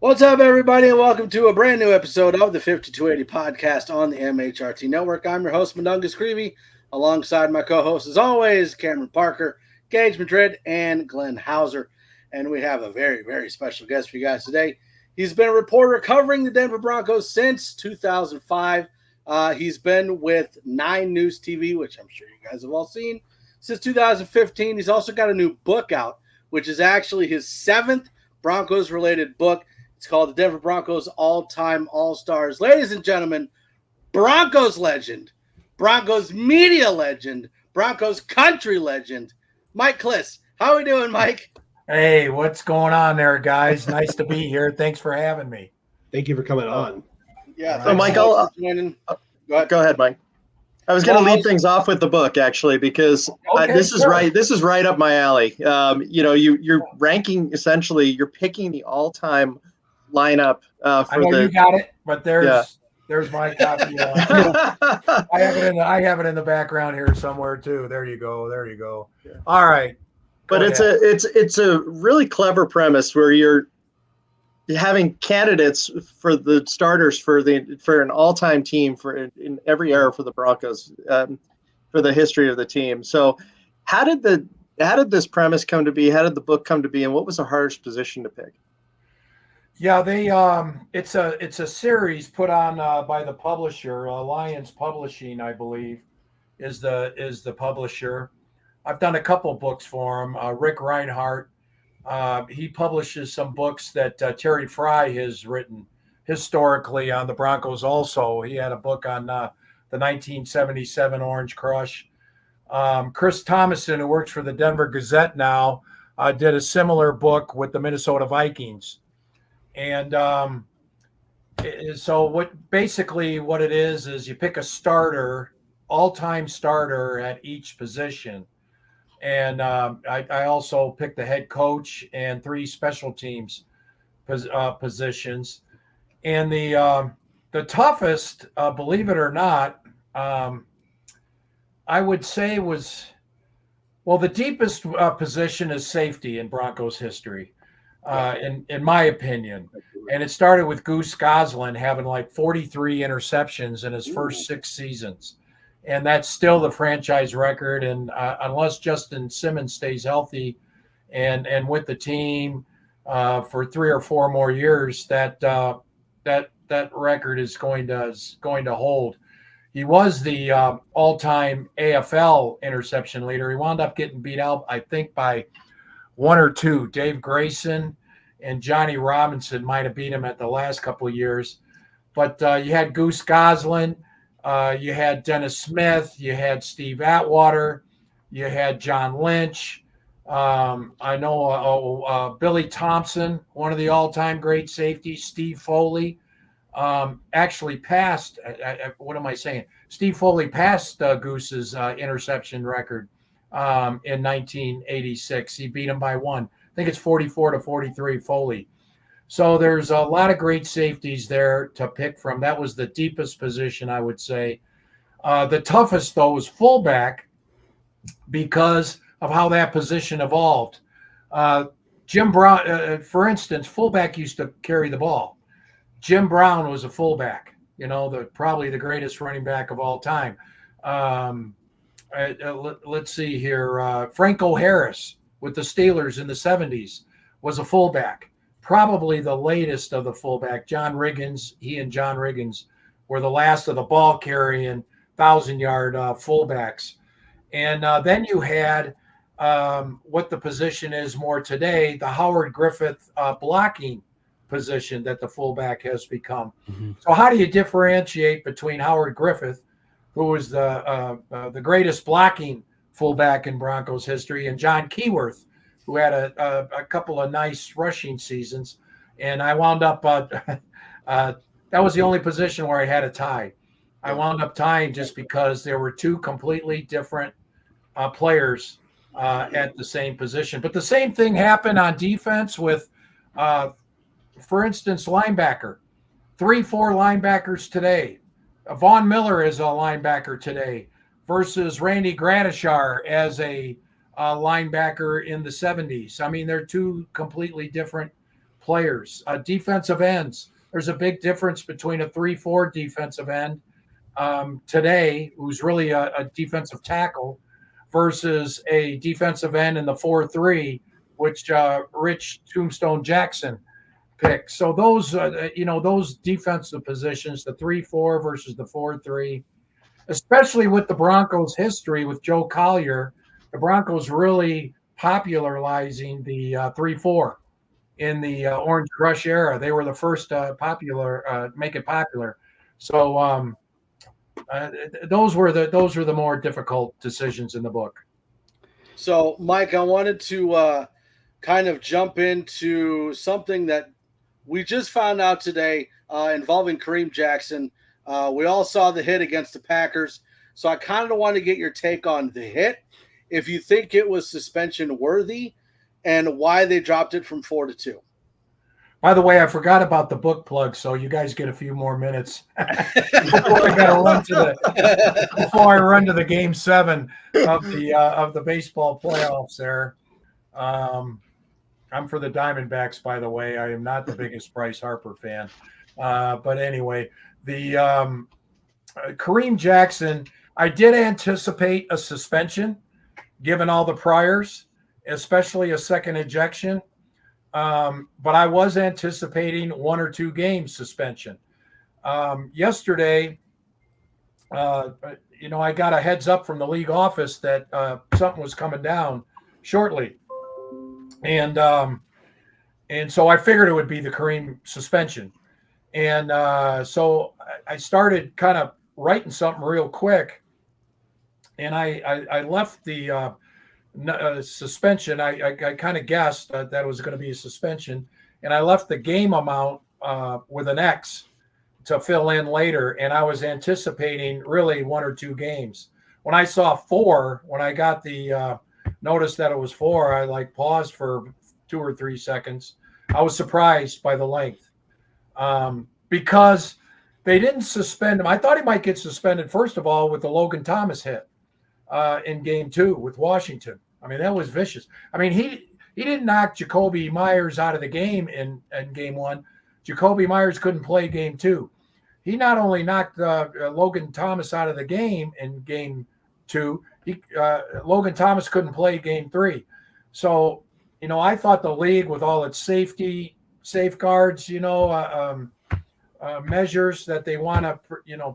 What's up, everybody, and welcome to a brand new episode of the 5280 podcast on the MHRT network. I'm your host, Mundungus Creevy, alongside my co-hosts, as always, Cameron Parker, Gage Madrid, and Glenn Hauser. And we have a very, very special guest for you guys today. He's been a reporter covering the Denver Broncos since 2005. He's been with 9 News TV, which I'm sure you guys have all seen, since 2015. He's also got a new book out, which is actually his 7th Broncos-related book. It's called The Denver Broncos All-Time All-Stars. Ladies and gentlemen, Broncos legend, Broncos media legend, Broncos country legend, Mike Klis. How are we doing, Mike? Hey, what's going on there, guys? Nice to be here. Thanks for having me. Thank you for coming on. Yeah. So, Mike, Go ahead, Mike. I was going to lead things off with the book, actually, because this is right up my alley. You're ranking, essentially, you're picking the all-time lineup I know you got it, but there's my copy. I have it in the background here somewhere too. There you go. Yeah. All right. But it's a really clever premise where you're having candidates for the starters for an all-time team in every era for the Broncos for the history of the team. So how did this premise come to be? How did the book come to be? And what was the hardest position to pick? Yeah, it's a series put on by the publisher, Alliance Publishing, I believe, is the publisher. I've done a couple books for him. Rick Reinhardt, he publishes some books that Terry Fry has written historically on the Broncos. Also, he had a book on the 1977 Orange Crush. Chris Thomason, who works for the Denver Gazette now, did a similar book with the Minnesota Vikings. And so what it is you pick a starter, all-time starter at each position. And I also picked the head coach and 3 special teams positions. And the toughest, believe it or not, I would say the deepest position is safety in Broncos history. In my opinion. And it started with Goose Goslin having like 43 interceptions in his first 6 seasons. And that's still the franchise record. And unless Justin Simmons stays healthy and with the team for 3 or 4 more years, that record is going to hold. He was the all-time AFL interception leader. He wound up getting beat out, I think, by 1 or 2. Dave Grayson and Johnny Robinson might have beat him at the last couple of years. But you had Goose Goslin, you had Dennis Smith, you had Steve Atwater, you had John Lynch. I know Billy Thompson, one of the all-time great safeties. Steve Foley actually passed. What am I saying? Steve Foley passed Goose's interception record. In 1986, he beat him by 1. I think it's 44-43 Foley. So there's a lot of great safeties there to pick from. That was the deepest position, I would say. The toughest, though, was fullback because of how that position evolved. Jim Brown, for instance, fullback used to carry the ball. Jim Brown was a fullback, probably the greatest running back of all time. Let's see here. Franco Harris with the Steelers in the 70s was a fullback, probably the latest of the fullback. John Riggins, he and John Riggins were the last of the ball-carrying 1,000-yard fullbacks. And then you had what the position is more today, the Howard Griffith blocking position that the fullback has become. Mm-hmm. So how do you differentiate between Howard Griffith, who was the greatest blocking fullback in Broncos history, and John Keyworth, who had a couple of nice rushing seasons? And I wound up that was the only position where I had a tie. I wound up tying just because there were 2 completely different players at the same position. But the same thing happened on defense with, for instance, linebacker. 3-4 linebackers today. Von Miller is a linebacker today versus Randy Gradishar as a linebacker in the 70s. I mean, they're 2 completely different players. Defensive ends. There's a big difference between a 3-4 defensive end today, who's really a defensive tackle, versus a defensive end in the 4-3, which Rich Tombstone Jackson picked. So those, those defensive positions, the 3-4 versus the 4-3, especially with the Broncos' history with Joe Collier, the Broncos really popularizing the 3-4 in the Orange Crush era. They were the first make it popular. So those were the more difficult decisions in the book. So, Mike, I wanted to kind of jump into something that we just found out today involving Kareem Jackson. We all saw the hit against the Packers. So I kind of want to get your take on the hit, if you think it was suspension worthy, and why they dropped it from 4 to 2. By the way, I forgot about the book plug, so you guys get a few more minutes before I run to the Game 7 of the baseball playoffs. There, I'm for the Diamondbacks. By the way, I am not the biggest Bryce Harper fan, but anyway, the Kareem Jackson. I did anticipate a suspension, given all the priors, especially a second ejection. But I was anticipating 1 or 2 game suspension. Yesterday, I got a heads up from the league office that something was coming down shortly. And so I figured it would be the Kareem suspension. And so I started kind of writing something real quick. And I left the suspension. I kind of guessed that it was going to be a suspension, and I left the game amount with an X to fill in later, and I was anticipating really 1 or 2 games. When I saw 4, when I got the notice that it was 4, I paused for 2 or 3 seconds. I was surprised by the length because they didn't suspend him. I thought he might get suspended, first of all, with the Logan Thomas hit in Game 2 with Washington. I mean, that was vicious. I mean, he didn't knock Jacoby Myers out of the game in Game 1. Jacoby Myers couldn't play Game 2. He not only knocked Logan Thomas out of the game in Game 2, Logan Thomas couldn't play Game 3. So, I thought the league, with all its safeguards, measures that they want to,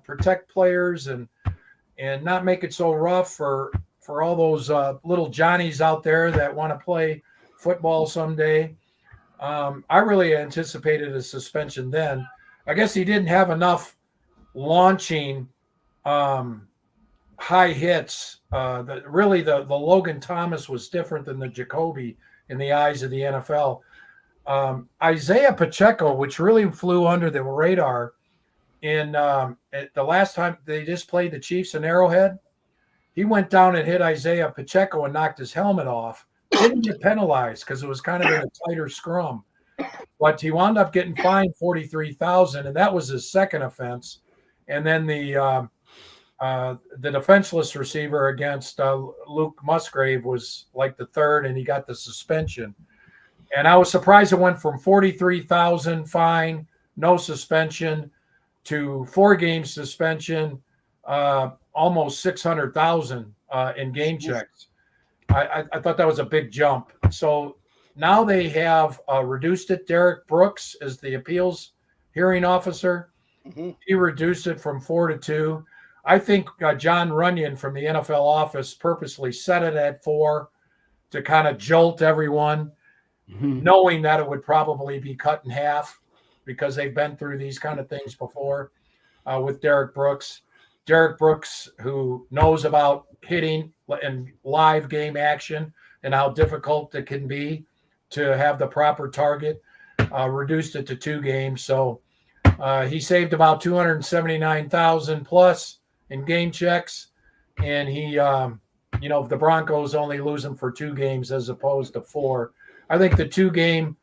protect players and not make it so rough for all those little Johnnies out there that want to play football someday. I really anticipated a suspension then. I guess he didn't have enough launching high hits. The Logan Thomas was different than the Jacoby in the eyes of the NFL. Isaiah Pacheco, which really flew under the radar in the last time they just played the Chiefs in Arrowhead, he went down and hit Isaiah Pacheco and knocked his helmet off. Didn't get penalized because it was kind of in a tighter scrum, but he wound up getting fined $43,000, and that was his second offense. And then the defenseless receiver against Luke Musgrave was like the third, and he got the suspension. And I was surprised it went from $43,000 fine, no suspension, to 4 game suspension, almost $600,000 in game checks. I thought that was a big jump. So now they have reduced it. Derek Brooks is the appeals hearing officer. Mm-hmm. He reduced it from 4 to 2. I think John Runyon from the NFL office purposely set it at 4 to kind of jolt everyone, knowing that it would probably be cut in half because they've been through these kind of things before with Derek Brooks. Derek Brooks, who knows about hitting and live game action and how difficult it can be to have the proper target, reduced it to 2 games. So he saved about $279,000 plus in game checks, and he, the Broncos only lose him for 2 games as opposed to 4. I think the 2 game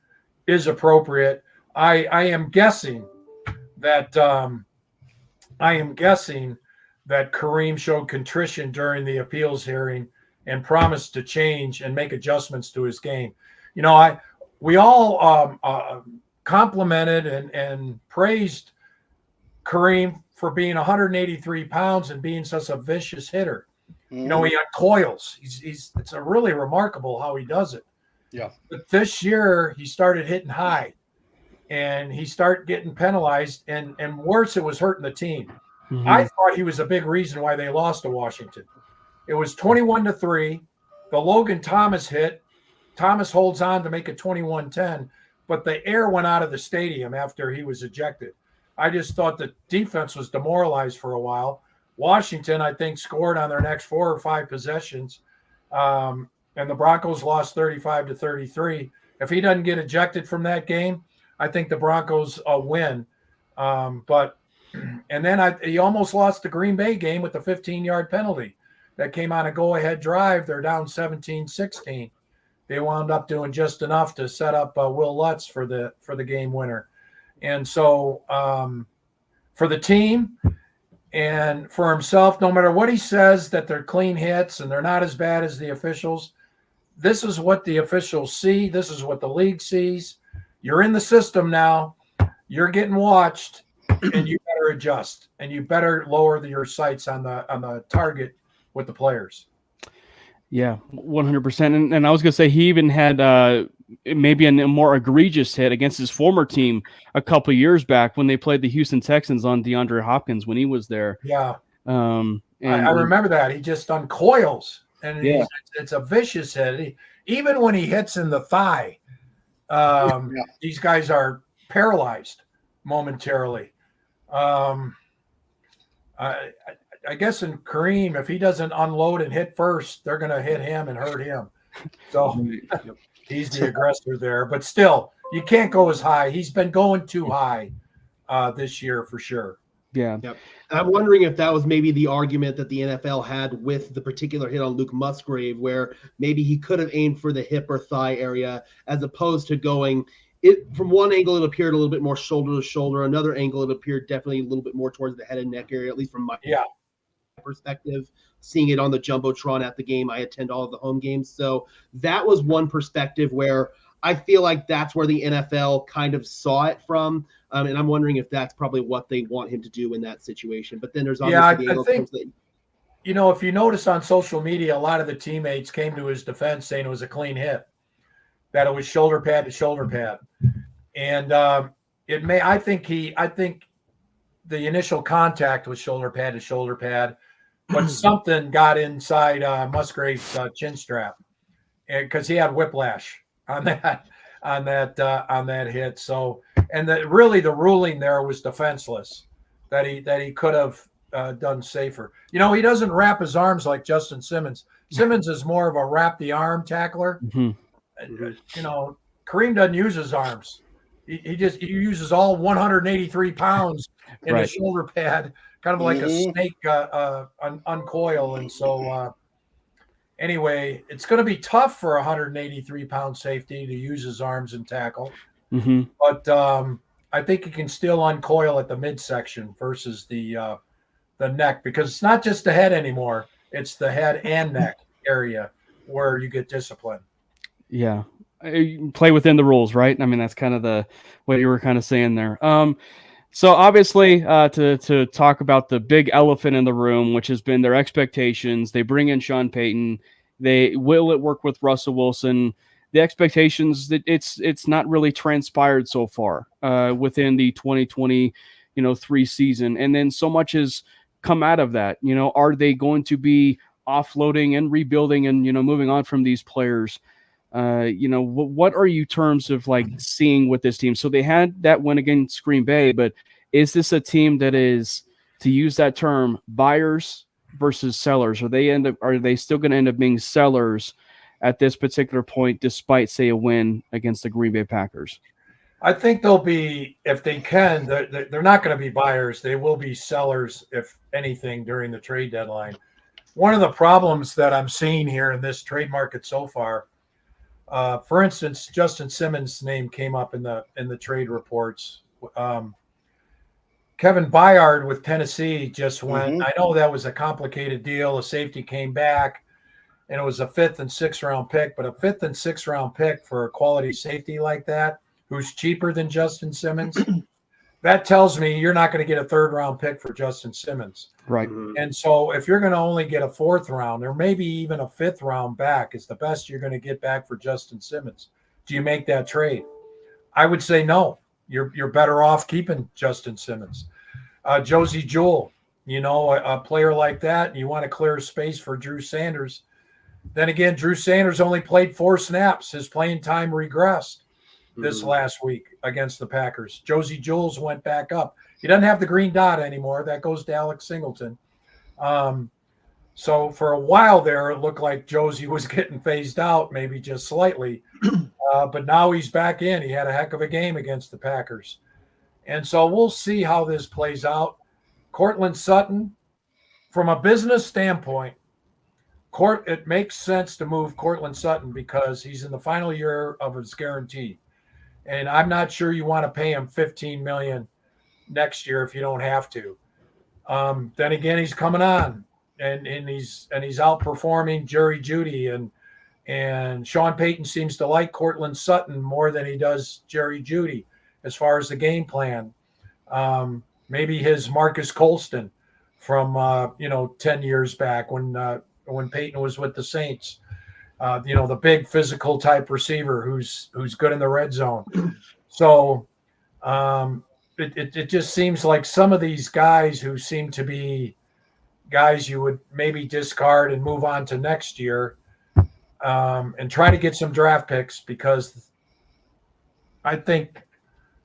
is appropriate. I am guessing that Kareem showed contrition during the appeals hearing and promised to change and make adjustments to his game. we all complimented and praised Kareem for being 183 pounds and being such a vicious hitter. Mm-hmm. You know, he uncoils. It's a really remarkable how he does it. Yeah. But this year he started hitting high, and he started getting penalized, and worse, it was hurting the team. Mm-hmm. I thought he was a big reason why they lost to Washington. It was 21-3. The Logan Thomas hit. Thomas holds on to make it 21-10, but the air went out of the stadium after he was ejected. I just thought the defense was demoralized for a while. Washington, I think, scored on their next 4 or 5 possessions, and the Broncos lost 35-33. If he doesn't get ejected from that game, I think the Broncos win. But then he almost lost the Green Bay game with the 15-yard penalty that came on a go-ahead drive. They're down 17-16. They wound up doing just enough to set up Will Lutz for the game winner. And so for the team and for himself, no matter what he says, that they're clean hits and they're not as bad as the officials, this is what the officials see. This is what the league sees. You're in the system now. You're getting watched, and you better adjust, and you better lower your sights on the target with the players. Yeah, 100%. And I was going to say he even had maybe a more egregious hit against his former team a couple of years back when they played the Houston Texans on DeAndre Hopkins when he was there. Yeah. And I remember that. He just uncoils, and Yeah. it's a vicious hit. Even when he hits in the thigh, these guys are paralyzed momentarily. I guess in Kareem, if he doesn't unload and hit first, they're going to hit him and hurt him. So he's the aggressor there. But still, you can't go as high. He's been going too high this year for sure. Yeah. Yep. I'm wondering if that was maybe the argument that the NFL had with the particular hit on Luke Musgrave, where maybe he could have aimed for the hip or thigh area as opposed to going it from one angle. It appeared a little bit more shoulder to shoulder. Another angle, it appeared definitely a little bit more towards the head and neck area, at least from my perspective. Seeing it on the Jumbotron at the game, I attend all of the home games. So that was one perspective where I feel like that's where the NFL kind of saw it from. And I'm wondering if that's probably what they want him to do in that situation. But then there's obviously I think, if you notice on social media, a lot of the teammates came to his defense saying it was a clean hit, that it was shoulder pad to shoulder pad. And I think the initial contact was shoulder pad to shoulder pad, but something got inside Musgrave's chin strap, because he had whiplash on that hit. So, and the ruling there was defenseless, that he could have done safer. He doesn't wrap his arms like Justin Simmons. Simmons is more of a wrap the arm tackler. Mm-hmm. Kareem doesn't use his arms. He uses all 183 pounds in his shoulder pad, kind of like a snake uncoil. And so anyway, it's going to be tough for a 183-pound safety to use his arms and tackle. Mm-hmm. But I think he can still uncoil at the midsection versus the neck, because it's not just the head anymore. It's the head and neck area where you get discipline. Yeah. You play within the rules, right? I mean, that's kind of what you were kind of saying there. So obviously, to talk about the big elephant in the room, which has been their expectations, they bring in Sean Payton. Will it work with Russell Wilson? The expectations that it's not really transpired so far within the 2023 season, and then so much has come out of that. Are they going to be offloading and rebuilding and moving on from these players? What are you terms of like seeing with this team? So they had that win against Green Bay, but is this a team that is, to use that term, buyers versus sellers? Are they still going to end up being sellers at this particular point, despite, say, a win against the Green Bay Packers? I think they'll be, if they can, they're not going to be buyers. They will be sellers, if anything, during the trade deadline. One of the problems that I'm seeing here in this trade market so far, for instance, Justin Simmons' name came up in the trade reports. Kevin Byard with Tennessee just went. I know that was a complicated deal. A safety came back, and it was a 5th and 6th round pick, but a 5th and 6th round pick for a quality safety like that, who's cheaper than Justin Simmons, that tells me you're not going to get a 3rd round pick for Justin Simmons. Right. And so if you're going to only get a 4th round or maybe even a 5th round back, is the best you're going to get back for Justin Simmons. Do you make that trade? I would say no. You're better off keeping Justin Simmons. Josie Jewell, a player like that, you want to clear space for Drew Sanders. Then again, Drew Sanders only played 4 snaps. His playing time regressed this last week against the Packers. Josie Jewell's went back up. He doesn't have the green dot anymore. That goes to Alex Singleton. So for a while there, it looked like Josie was getting phased out, maybe just slightly. But now he's back in. He had a heck of a game against the Packers. And so we'll see how this plays out. Courtland Sutton, from a business standpoint, it makes sense to move Courtland Sutton because he's in the final year of his guarantee. And I'm not sure you want to pay him $15 million next year if you don't have to. Then again, he's coming on and he's outperforming Jerry Jeudy and Sean Payton seems to like Courtland Sutton more than he does Jerry Jeudy as far as the game plan. Maybe his Marcus Colston from 10 years back when Peyton was with the Saints. The big physical type receiver who's good in the red zone. So it just seems like some of these guys who seem to be guys you would maybe discard and move on to next year, and try to get some draft picks, because I think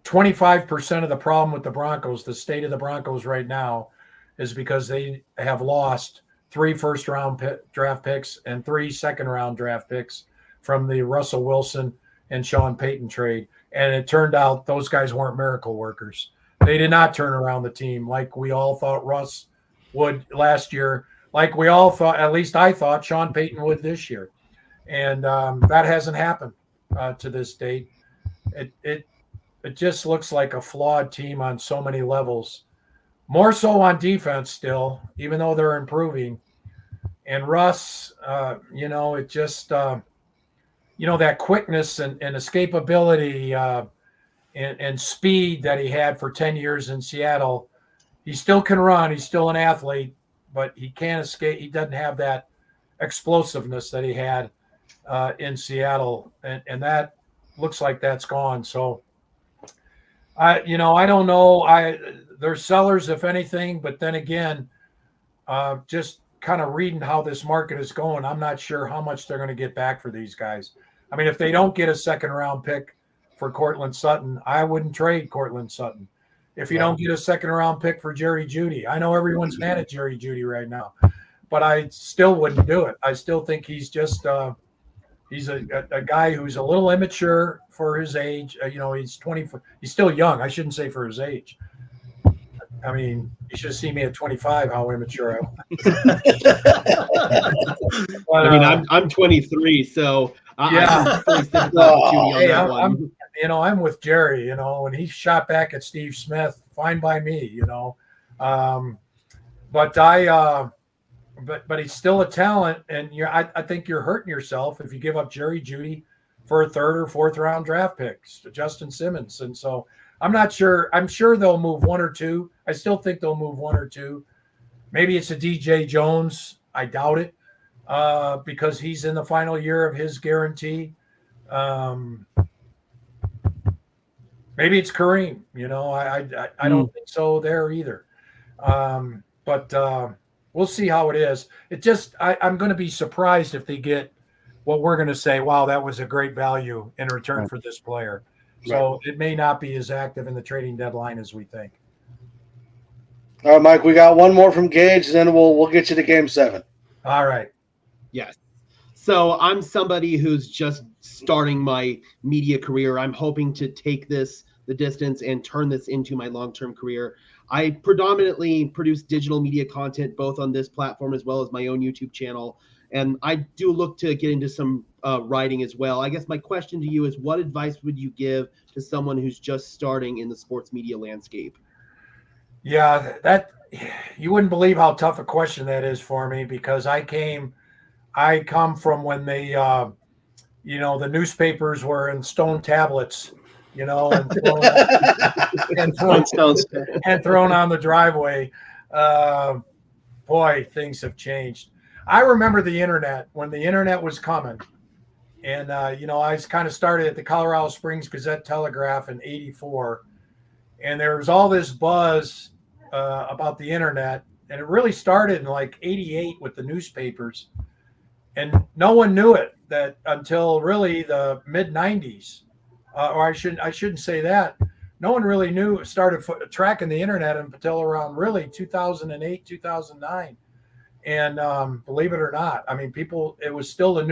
25% of the problem with the Broncos, the state of the Broncos right now, is because they have lost 3 first-round draft picks and 3 second-round draft picks from the Russell Wilson and Sean Payton trade. And it turned out those guys weren't miracle workers. They did not turn around the team like we all thought Russ would last year, like we all thought, at least I thought Sean Payton would this year. And that hasn't happened to this date. It just looks like a flawed team on so many levels. More so on defense still, even though they're improving. And Russ, it just, that quickness and escapability and speed that he had for 10 years in Seattle, he still can run. He's still an athlete, but he can't escape. He doesn't have that explosiveness that he had in Seattle. And that looks like that's gone. So, I don't know. They're sellers, if anything, but then again, just kind of reading how this market is going, I'm not sure how much they're going to get back for these guys. I mean, if they don't get a second-round pick for Courtland Sutton, I wouldn't trade Courtland Sutton. If you don't get a second-round pick for Jerry Jeudy, I know everyone's mad at Jerry Jeudy right now, but I still wouldn't do it. I still think he's just he's a guy who's a little immature for his age. He's 24. He's still young. I shouldn't say for his age. I mean, you should have seen me at 25, how immature I was. But, I'm 23, so yeah. I'm with Jerry, when he shot back at Steve Smith, fine by me, but he's still a talent, and I think you're hurting yourself if you give up Jerry Jeudy for a 3rd or 4th round draft picks to Justin Simmons. And so I'm not sure. I'm sure they'll move 1 or 2. I still think they'll move 1 or 2. Maybe it's a DJ Jones. I doubt it, because he's in the final year of his guarantee. Maybe it's Kareem. I don't think so there either. But we'll see how it is. It just I'm going to be surprised if they get what we're going to say. Wow, that was a great value in return for this player. So it may not be as active in the trading deadline as we think. All right, Mike, we got one more from Gage, then we'll get you to Game 7. All right. Yes. So I'm somebody who's just starting my media career. I'm hoping to take the distance and turn this into my long-term career. I predominantly produce digital media content, both on this platform as well as my own YouTube channel. And I do look to get into some writing as well. I guess my question to you is, what advice would you give to someone who's just starting in the sports media landscape? Yeah, that you wouldn't believe how tough a question that is for me, because I came I come from when they, the newspapers were in stone tablets, and thrown on the driveway. Boy, things have changed. I remember the internet when the internet was coming. And, I kind of started at the Colorado Springs Gazette-Telegraph in '84. And there was all this buzz about the internet. And it really started in like '88 with the newspapers. And no one knew it that until really the mid '90s. Or I shouldn't say that. No one really started tracking the internet until around really 2008, 2009. And believe it or not, I mean, it was still a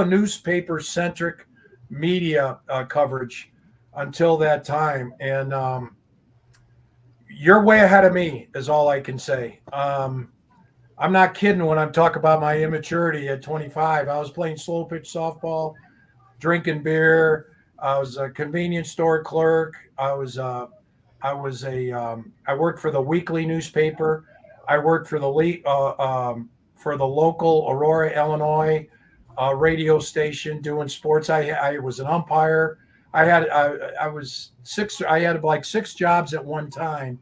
newspaper-centric media coverage until that time. And you're way ahead of me is all I can say. I'm not kidding when I'm talking about my immaturity at 25. I was playing slow pitch softball, drinking beer. I was a convenience store clerk. I worked for the weekly newspaper. I worked for the local Aurora, Illinois radio station doing sports. I was an umpire. I had like 6 jobs at one time,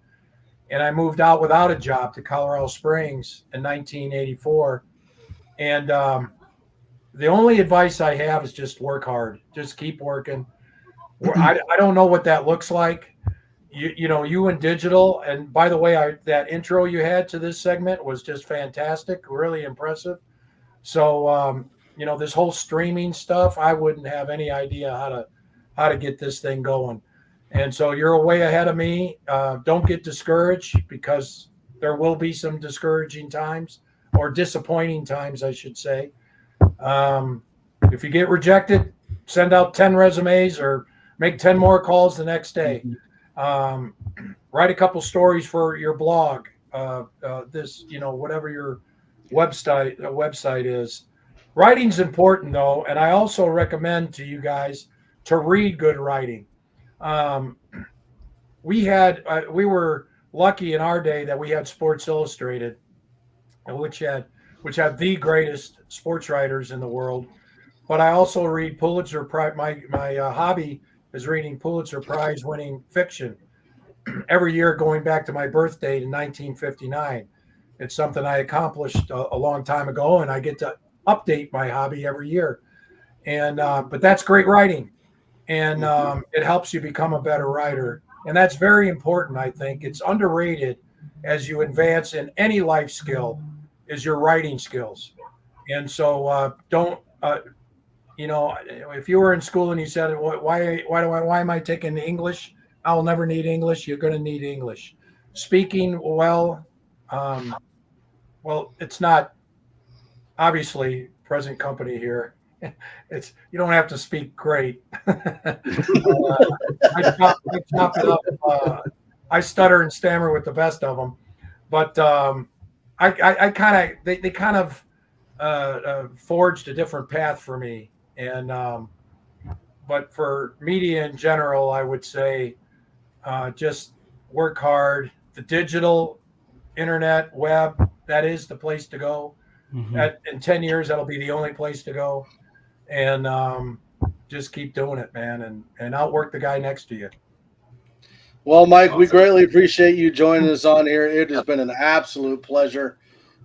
and I moved out without a job to Colorado Springs in 1984. And the only advice I have is just work hard. Just keep working. I don't know what that looks like. You in digital, and by the way, that intro you had to this segment was just fantastic, really impressive. So, this whole streaming stuff, I wouldn't have any idea how to get this thing going. And so you're way ahead of me. Don't get discouraged, because there will be some discouraging times, or disappointing times, I should say. If you get rejected, send out 10 resumes or make 10 more calls the next day. Write a couple stories for your blog. Whatever your website is. Writing's important, though, and I also recommend to you guys to read good writing. We were lucky in our day that we had Sports Illustrated, which had the greatest sports writers in the world. But I also read Pulitzer Prize. My hobby is reading Pulitzer Prize winning fiction every year, going back to my birthday in 1959. It's something I accomplished a long time ago, and I get to update my hobby every year. And but that's great writing, and it helps you become a better writer, and that's very important. I think it's underrated as you advance in any life skill is your writing skills. And so if you were in school and you said, why am I taking English? I will never need English. You're going to need English. Speaking well, it's not obviously present company here. You don't have to speak great. I chop it up. I stutter and stammer with the best of them, but they kind of forged a different path for me. And but for media in general, I would say just work hard. The digital internet web, that is the place to go. In 10 years, that'll be the only place to go. And just keep doing it, man, and outwork the guy next to you. Well, Mike, we greatly appreciate you joining us on here. It has been an absolute pleasure.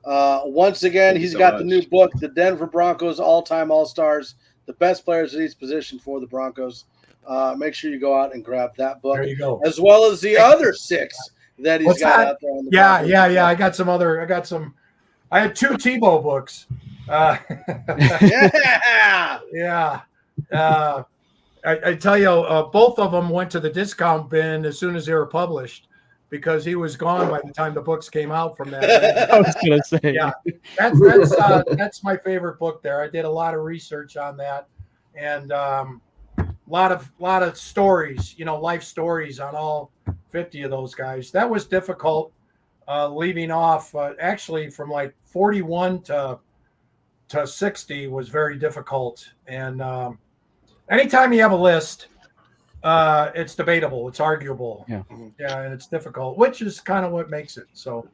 Once again, he's got the new book, The Denver Broncos All-Time All-Stars, the best players at each position for the Broncos. Make sure you go out and grab that book. There you go. As well as the other 6 that he's got out there on the Broncos. Yeah. I had 2 Tebow books. Yeah. I tell you, both of them went to the discount bin as soon as they were published, because he was gone by the time the books came out from that. I was going to say. Yeah, that's my favorite book there. I did a lot of research on that, and a lot of stories, life stories on all 50 of those guys. That was difficult, leaving off actually from like 41 to 60 was very difficult. And anytime you have a list, it's debatable, it's arguable. Yeah, and it's difficult, which is kind of what makes it. So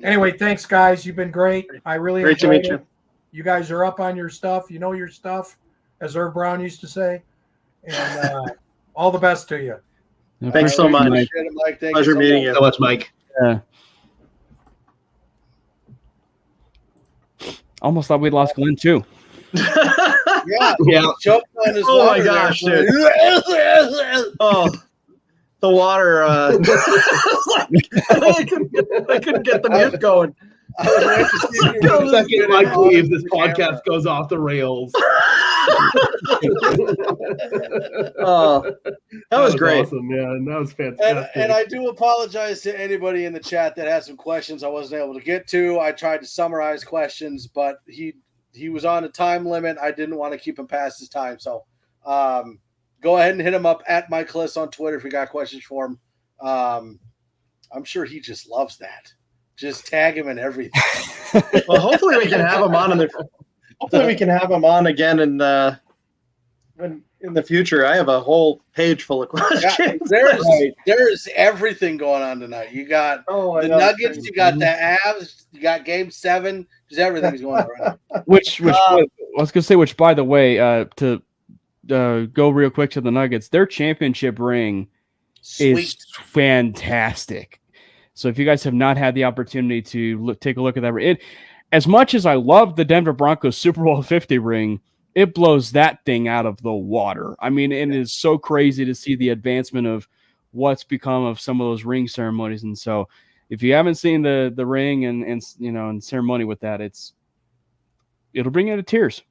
anyway, thanks guys, you've been great. I really enjoyed it. You guys are up on your stuff. You know your stuff, as Irv Brown used to say. And all the best to you. Thanks so much. Mike. Pleasure meeting you. So much, Mike. Yeah. Almost thought we'd lost Glenn too. Yeah. Choked on his Oh water my gosh, there. dude. Oh, the water. I couldn't get the mute going. I was waiting to see if you were The second Mike on leaves, this the camera. podcast goes off the rails. Oh, that was great. Awesome, man. That was fantastic. And I do apologize to anybody in the chat that has some questions I wasn't able to get to. I tried to summarize questions, but he was on a time limit. I didn't want to keep him past his time. So go ahead and hit him up at Mike Klis on Twitter if you got questions for him. I'm sure he just loves that. Just tag him in everything. Well, hopefully we can have him on hopefully we can have him on again in the future. I have a whole page full of questions. Yeah, there's everything going on tonight. You got the Nuggets, you got the Avs, you got Game 7. Just everything's going on right now. Which I was gonna say, which by the way, to go real quick to the Nuggets, their championship ring is fantastic. So if you guys have not had the opportunity to take a look at that, as much as I love the Denver Broncos Super Bowl 50 ring, it blows that thing out of the water. I mean, it is so crazy to see the advancement of what's become of some of those ring ceremonies. And so if you haven't seen the ring and ceremony with that, it'll bring you to tears.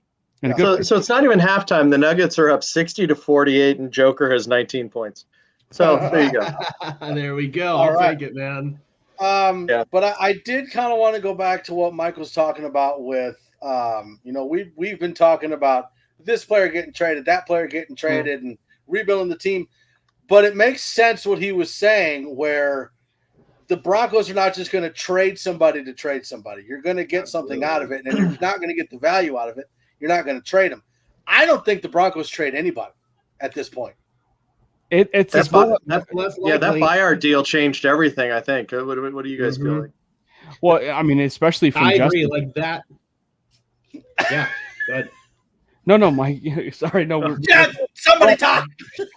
So it's not even halftime. The Nuggets are up 60-48, and Joker has 19 points. So there you go. There we go. All I'll right. take it, man. But I did kind of want to go back to what Mike was talking about with, we've been talking about this player getting traded, that player getting traded, and rebuilding the team. But it makes sense what he was saying, where the Broncos are not just going to trade somebody to trade somebody. You're going to get something out of it, and if you're not going to get the value out of it, you're not going to trade them. I don't think the Broncos trade anybody at this point. That Bayard deal changed everything, I think. What do you guys feel like? Well, I mean, especially from I Justin. agree, like that. Yeah, good. No, Mike. Sorry, no. Somebody talk.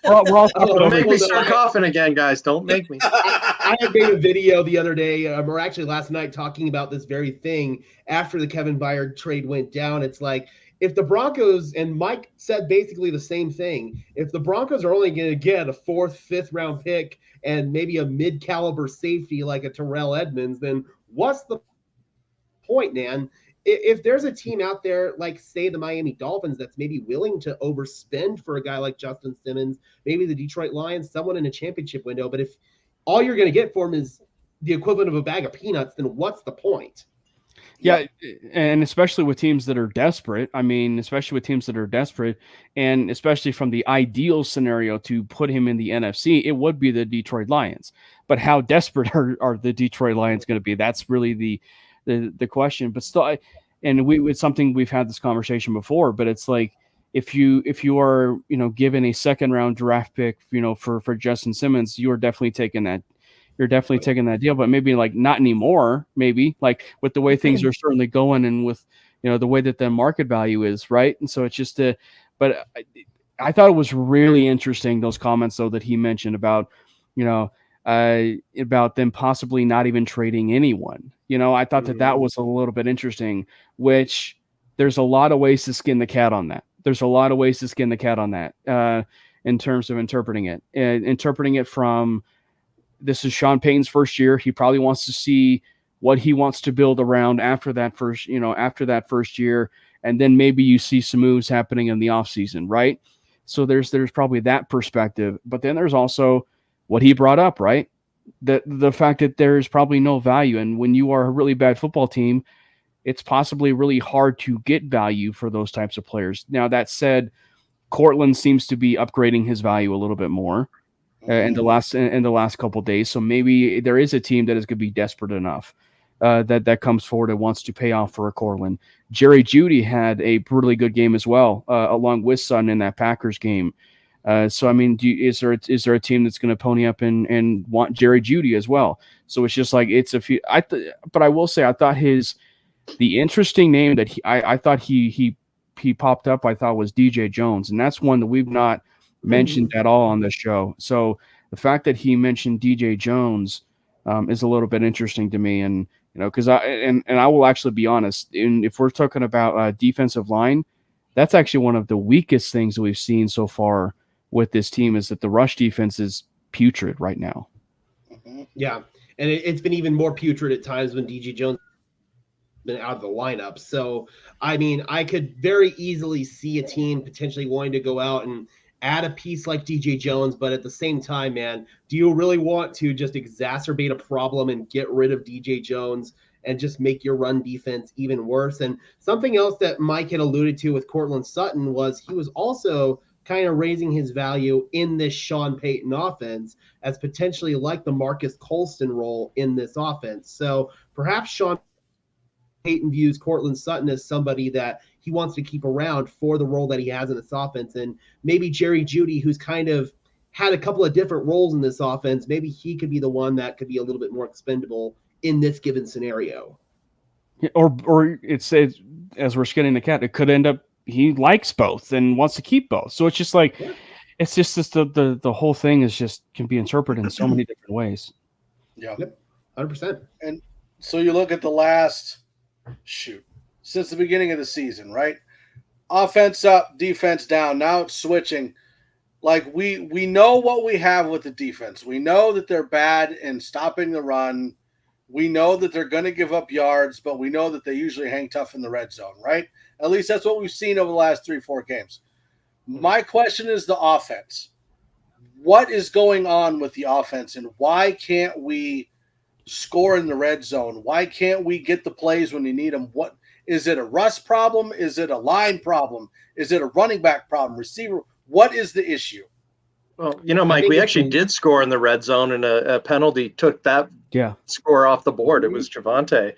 We're all Don't make me start coughing again, guys. Don't make me. I had made a video the other day, or actually last night, talking about this very thing after the Kevin Byard trade went down. It's like, if the Broncos, and Mike said basically the same thing, if the Broncos are only going to get a 4th, 5th round pick and maybe a mid-caliber safety like a Terrell Edmonds, then what's the point, man? If there's a team out there like, say, the Miami Dolphins that's maybe willing to overspend for a guy like Justin Simmons, maybe the Detroit Lions, someone in a championship window, but if all you're going to get for him is the equivalent of a bag of peanuts, then what's the point? Yeah, and especially with teams that are desperate. I mean, especially with teams that are desperate, and especially from the ideal scenario to put him in the NFC, it would be the Detroit Lions. But how desperate are the Detroit Lions going to be? That's really the question. But still, it's something we've had this conversation before. But it's like, if you are given a 2nd round draft pick for Justin Simmons, you are definitely taking that. You're definitely taking that deal, but maybe like not anymore. Maybe like with the way things are certainly going, and with the way that the market value is, right? And so it's just but I thought it was really interesting, those comments though that he mentioned about about them possibly not even trading anyone. I thought that was a little bit interesting. Which there's a lot of ways to skin the cat on that. In terms of interpreting it from. This is Sean Payton's first year. He probably wants to see what he wants to build around after that first year. And then maybe you see some moves happening in the offseason, right? So there's probably that perspective. But then there's also what he brought up, right? The fact that there's probably no value. And when you are a really bad football team, it's possibly really hard to get value for those types of players. Now, that said, Cortland seems to be upgrading his value a little bit more. In the last couple of days, so maybe there is a team that is going to be desperate enough that comes forward and wants to pay off for a Cortland. Jerry Jeudy had a brutally good game as well, along with Sutton in that Packers game. So I mean, is there a team that's going to pony up and want Jerry Jeudy as well? So it's just like it's a few. But I will say, I thought his The interesting name that I thought he popped up, I thought was DJ Jones, and that's one that we've not mentioned at all on the show. So the fact that he mentioned DJ Jones is a little bit interesting to me, and because I will actually be honest, if we're talking about defensive line, that's actually one of the weakest things that we've seen so far with this team, is that the rush defense is putrid right now. Yeah, and it's been even more putrid at times when DJ Jones has been out of the lineup. So, I mean, I could very easily see a team potentially wanting to go out and add a piece like DJ Jones, but at the same time, man, do you really want to just exacerbate a problem and get rid of DJ Jones and just make your run defense even worse? And something else that Mike had alluded to with Courtland Sutton was he was also kind of raising his value in this Sean Payton offense as potentially like the Marcus Colston role in this offense. So perhaps Sean Payton views Courtland Sutton as somebody that he wants to keep around for the role that he has in this offense. And maybe Jerry Jeudy, who's kind of had a couple of different roles in this offense, maybe he could be the one that could be a little bit more expendable in this given scenario. Or it's as we're skinning the cat, it could end up he likes both and wants to keep both. So it's just like, it's just the whole thing is just can be interpreted in so many different ways. Yeah. Yep. 100%. And so you look at the last since the beginning of the season, right? Offense up, defense down. Now it's switching. Like we know what we have with the defense. We know that they're bad in stopping the run. We know that they're going to give up yards, but we know that they usually hang tough in the red zone, right? At least that's what we've seen over the last 3-4 games. My question is the offense. What is going on with the offense, and why can't we score in the red zone? Why can't we get the plays when you need them? What is it, a Russ problem? Is it a line problem? Is it a running back problem? Receiver? What is the issue? Well, Mike, we actually did score in the red zone, and a penalty took that score off the board. It was Javonte.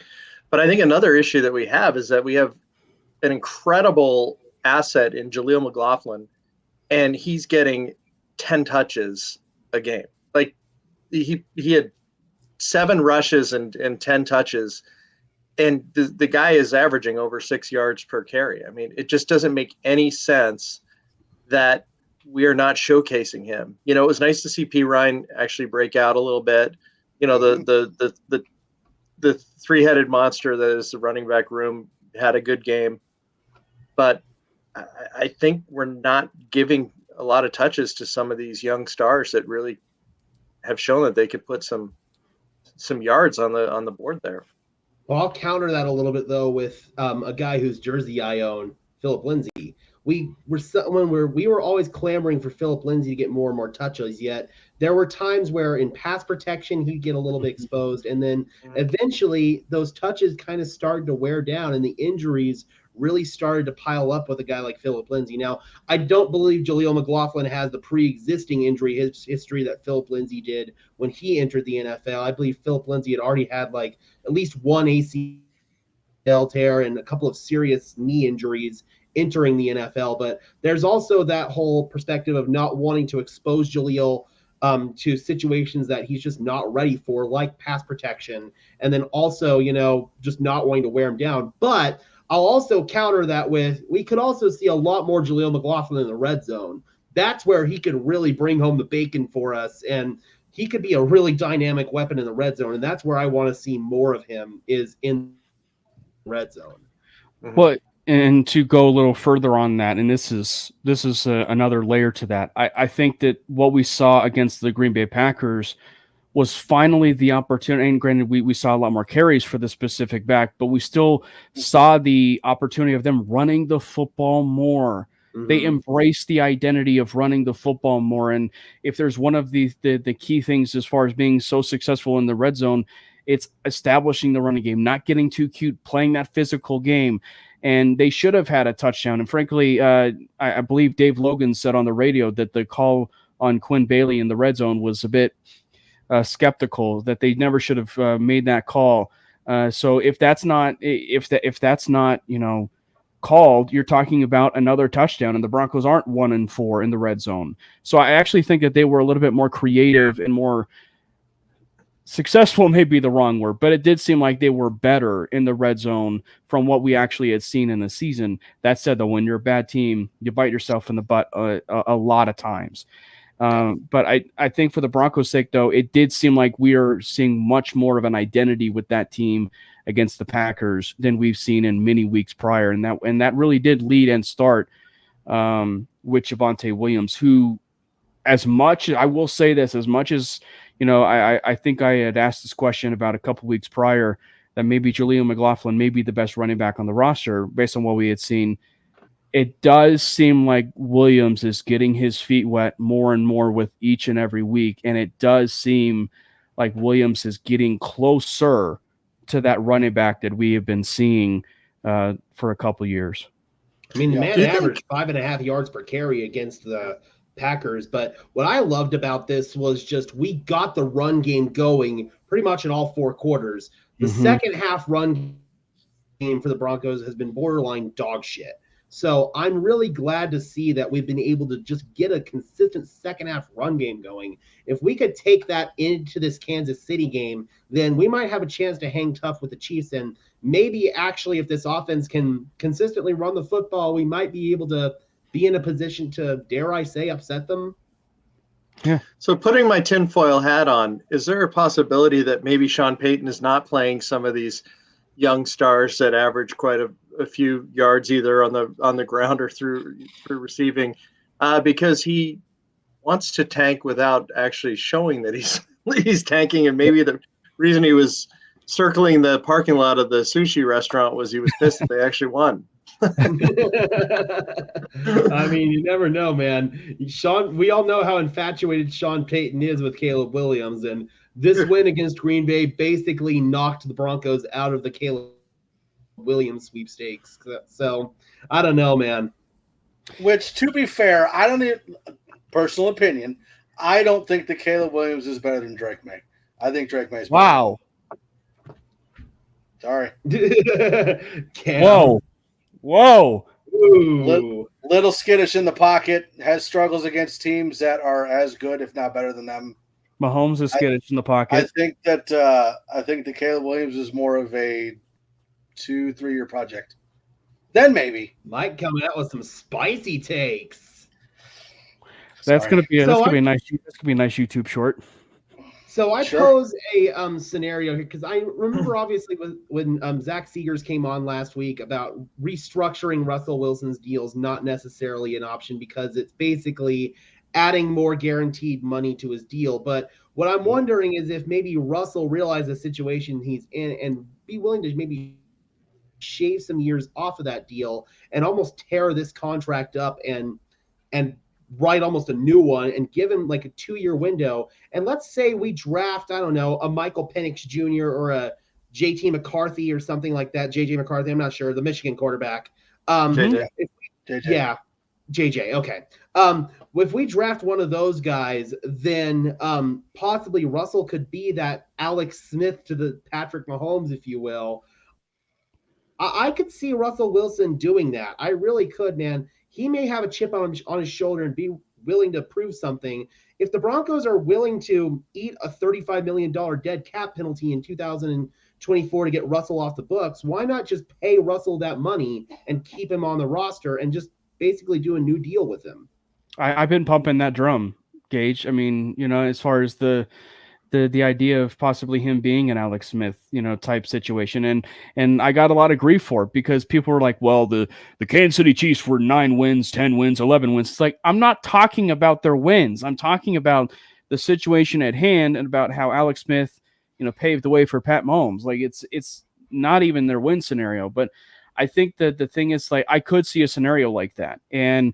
But I think another issue that we have is that we have an incredible asset in Jaleel McLaughlin, and he's getting 10 touches a game. Like he had 7 rushes and 10 touches, and the guy is averaging over 6 yards per carry. I mean, it just doesn't make any sense that we are not showcasing him. It was nice to see P. Ryan actually break out a little bit. The three-headed monster that is the running back room had a good game. But I think we're not giving a lot of touches to some of these young stars that really have shown that they could put some yards on the board there. Well, I'll counter that a little bit though with a guy whose jersey I own, Philip Lindsay. We were always clamoring for Philip Lindsay to get more and more touches, yet there were times where in pass protection he'd get a little bit exposed, and then eventually those touches kind of started to wear down and the injuries really started to pile up with a guy like Philip Lindsay. Now, I don't believe Jaleel McLaughlin has the pre-existing injury history that Philip Lindsay did when he entered the NFL. I believe Philip Lindsay had already had like at least one ACL tear and a couple of serious knee injuries entering the NFL. But there's also that whole perspective of not wanting to expose Jaleel to situations that he's just not ready for, like pass protection, and then also, just not wanting to wear him down. But I'll also counter that with, we could also see a lot more Jaleel McLaughlin in the red zone. That's where he could really bring home the bacon for us, and he could be a really dynamic weapon in the red zone, and that's where I want to see more of him, is in the red zone. Well, and to go a little further on that, and this is another layer to that, I think that what we saw against the Green Bay Packers was finally the opportunity, and granted, we saw a lot more carries for the specific back, but we still saw the opportunity of them running the football more. Mm-hmm. They embraced the identity of running the football more, and if there's one of the key things as far as being so successful in the red zone, it's establishing the running game, not getting too cute, playing that physical game. And they should have had a touchdown. And frankly, I believe Dave Logan said on the radio that the call on Quinn Bailey in the red zone was a bit skeptical, that they never should have made that call. So if that's not called, you're talking about another touchdown, and the Broncos aren't 1-4 in the red zone. So I actually think that they were a little bit more creative and more successful may be the wrong word, but it did seem like they were better in the red zone from what we actually had seen in the season. That said, though, when you're a bad team, you bite yourself in the butt a lot of times. But I think for the Broncos' sake, though, it did seem like we are seeing much more of an identity with that team against the Packers than we've seen in many weeks prior. And that really did lead and start with Javonte Williams, who, as much I will say this, as much as, I think I had asked this question about a couple weeks prior that maybe Jaleel McLaughlin may be the best running back on the roster based on what we had seen. It does seem like Williams is getting his feet wet more and more with each and every week. And it does seem like Williams is getting closer to that running back that we have been seeing for a couple years. I mean, the man averaged 5.5 yards per carry against the Packers. But what I loved about this was just we got the run game going pretty much in all 4 quarters. The second half run game for the Broncos has been borderline dog shit. So I'm really glad to see that we've been able to just get a consistent second half run game going. If we could take that into this Kansas City game, then we might have a chance to hang tough with the Chiefs. And maybe actually if this offense can consistently run the football, we might be able to be in a position to, dare I say, upset them. Yeah. So putting my tinfoil hat on, is there a possibility that maybe Sean Payton is not playing some of these young stars that average quite a few yards either on the ground or through receiving because he wants to tank without actually showing that he's tanking? And maybe the reason he was circling the parking lot of the sushi restaurant was he was pissed that they actually won. I mean, you never know, man. We all know how infatuated Sean Payton is with Caleb Williams, and this win against Green Bay basically knocked the Broncos out of the Caleb Williams sweepstakes. So I don't know, man. Which, to be fair, I don't even, personal opinion, I don't think that Caleb Williams is better than Drake May. I think Drake May is better. Wow. Sorry. Whoa. Little skittish in the pocket, has struggles against teams that are as good, if not better than them. Mahomes is skittish in the pocket. I think that Caleb Williams is more of a 2-3 year project. Then maybe Mike coming out with some spicy takes. That's gonna be a nice YouTube short. So I pose a scenario here because I remember obviously when Zach Seegers came on last week about restructuring Russell Wilson's deals, not necessarily an option because it's basically adding more guaranteed money to his deal. But what I'm wondering is if maybe Russell realized the situation he's in and be willing to maybe shave some years off of that deal and almost tear this contract up and write almost a new one and give him like a 2-year window. And let's say we draft, I don't know, a Michael Penix Jr. or a JT McCarthy or something like that. JJ McCarthy, I'm not sure, the Michigan quarterback. JJ. Yeah, JJ. Okay. If we draft one of those guys, then possibly Russell could be that Alex Smith to the Patrick Mahomes, if you will. I could see Russell Wilson doing that. I really could, man. He may have a chip on his shoulder and be willing to prove something. If the Broncos are willing to eat a $35 million dead cap penalty in 2024 to get Russell off the books, why not just pay Russell that money and keep him on the roster and just basically do a new deal with him? I've been pumping that drum, Gage. I mean, as far as the idea of possibly him being an Alex Smith, type situation. And I got a lot of grief for it because people were like, well, the Kansas City Chiefs were 9 wins, 10 wins, 11 wins. It's like, I'm not talking about their wins. I'm talking about the situation at hand and about how Alex Smith, paved the way for Pat Mahomes. Like it's not even their win scenario, but I think that the thing is, like, I could see a scenario like that. And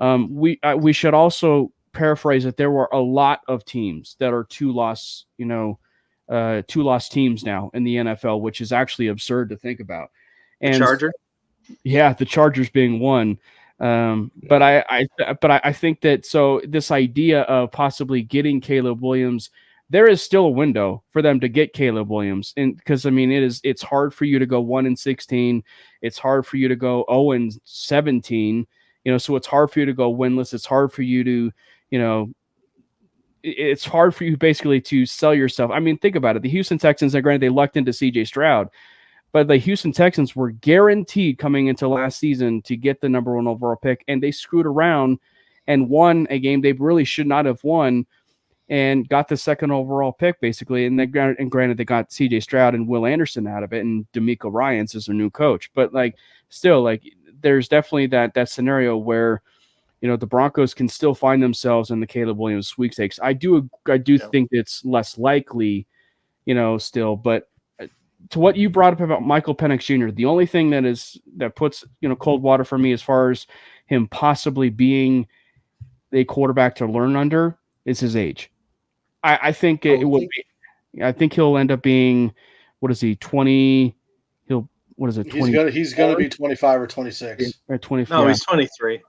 we should also paraphrase that there were a lot of teams that are two-loss teams now in the NFL, which is actually absurd to think about. And the Chargers? Yeah, the Chargers being one. But I think that, so this idea of possibly getting Caleb Williams, there is still a window for them to get Caleb Williams. And because it's hard for you to go 1-16. It's hard for you to go 0-17. So it's hard for you to go winless. It's hard for you to, it's hard for you basically to sell yourself. I mean, think about it. The Houston Texans, granted, they lucked into CJ Stroud, but the Houston Texans were guaranteed coming into last season to get the number 1 overall pick, and they screwed around and won a game they really should not have won and got the 2nd overall pick, basically. And granted, they got CJ Stroud and Will Anderson out of it, and D'Amico Ryans is their new coach. But, still, there's definitely that scenario where, the Broncos can still find themselves in the Caleb Williams sweepstakes. I do think it's less likely, still. But to what you brought up about Michael Penix Jr., the only thing that puts cold water for me as far as him possibly being a quarterback to learn under is his age. I think it will be. I think he'll end up being, what is he, 20? What is it? 20? He's gonna be 25 or 26. Or 24. No, he's 23.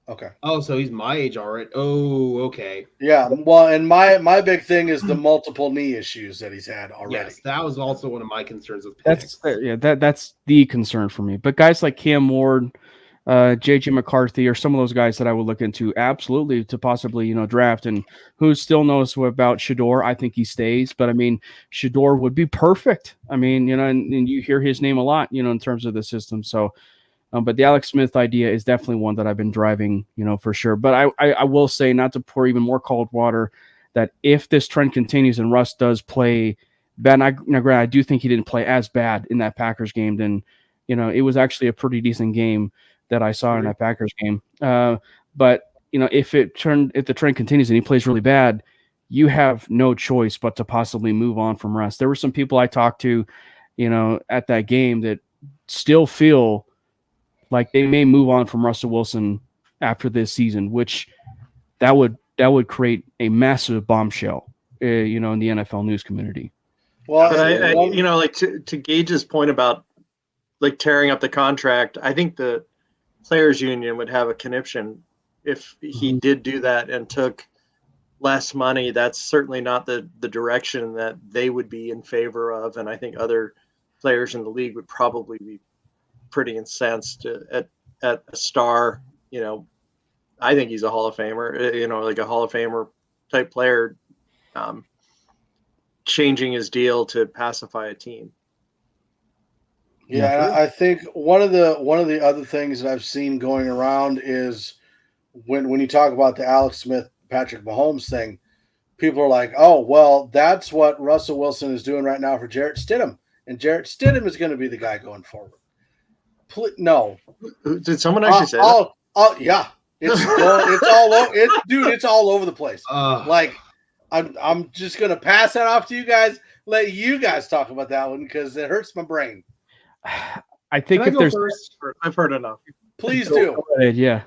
Okay. Oh, so he's my age already. Oh, okay. Yeah. Well, and my big thing is the multiple knee issues that he's had already. Yes, that was also one of my concerns with Penix. That's the concern for me. But guys like Cam Ward, JJ McCarthy, or some of those guys that I would look into absolutely to possibly draft. And who still knows about Shador? I think he stays, but I mean Shador would be perfect. I mean and you hear his name a lot in terms of the system. So, but the Alex Smith idea is definitely one that I've been driving for sure. But I will say, not to pour even more cold water, that if this trend continues and Russ does play bad, I do think he didn't play as bad in that Packers game. Then it was actually a pretty decent game that I saw in that Packers game. But if the trend continues and he plays really bad, you have no choice but to possibly move on from Russ. There were some people I talked to, at that game that still feel like they may move on from Russell Wilson after this season, which that would create a massive bombshell, in the NFL news community. Well, but to Gage's point about tearing up the contract, I think the players union would have a conniption if he did do that and took less money. That's certainly not the direction that they would be in favor of. And I think other players in the league would probably be pretty incensed at a star. I think he's a Hall of Famer, like a Hall of Famer type player, changing his deal to pacify a team. Yeah, I think one of the other things that I've seen going around is when you talk about the Alex Smith, Patrick Mahomes thing, people are like, oh, well, that's what Russell Wilson is doing right now for Jarrett Stidham, and Jarrett Stidham is going to be the guy going forward. No. Did someone actually say that? Yeah. It's all over the place. I'm just going to pass that off to you guys, let you guys talk about that one because it hurts my brain. I think if there's first? I've heard enough. Please do. Go ahead, yeah.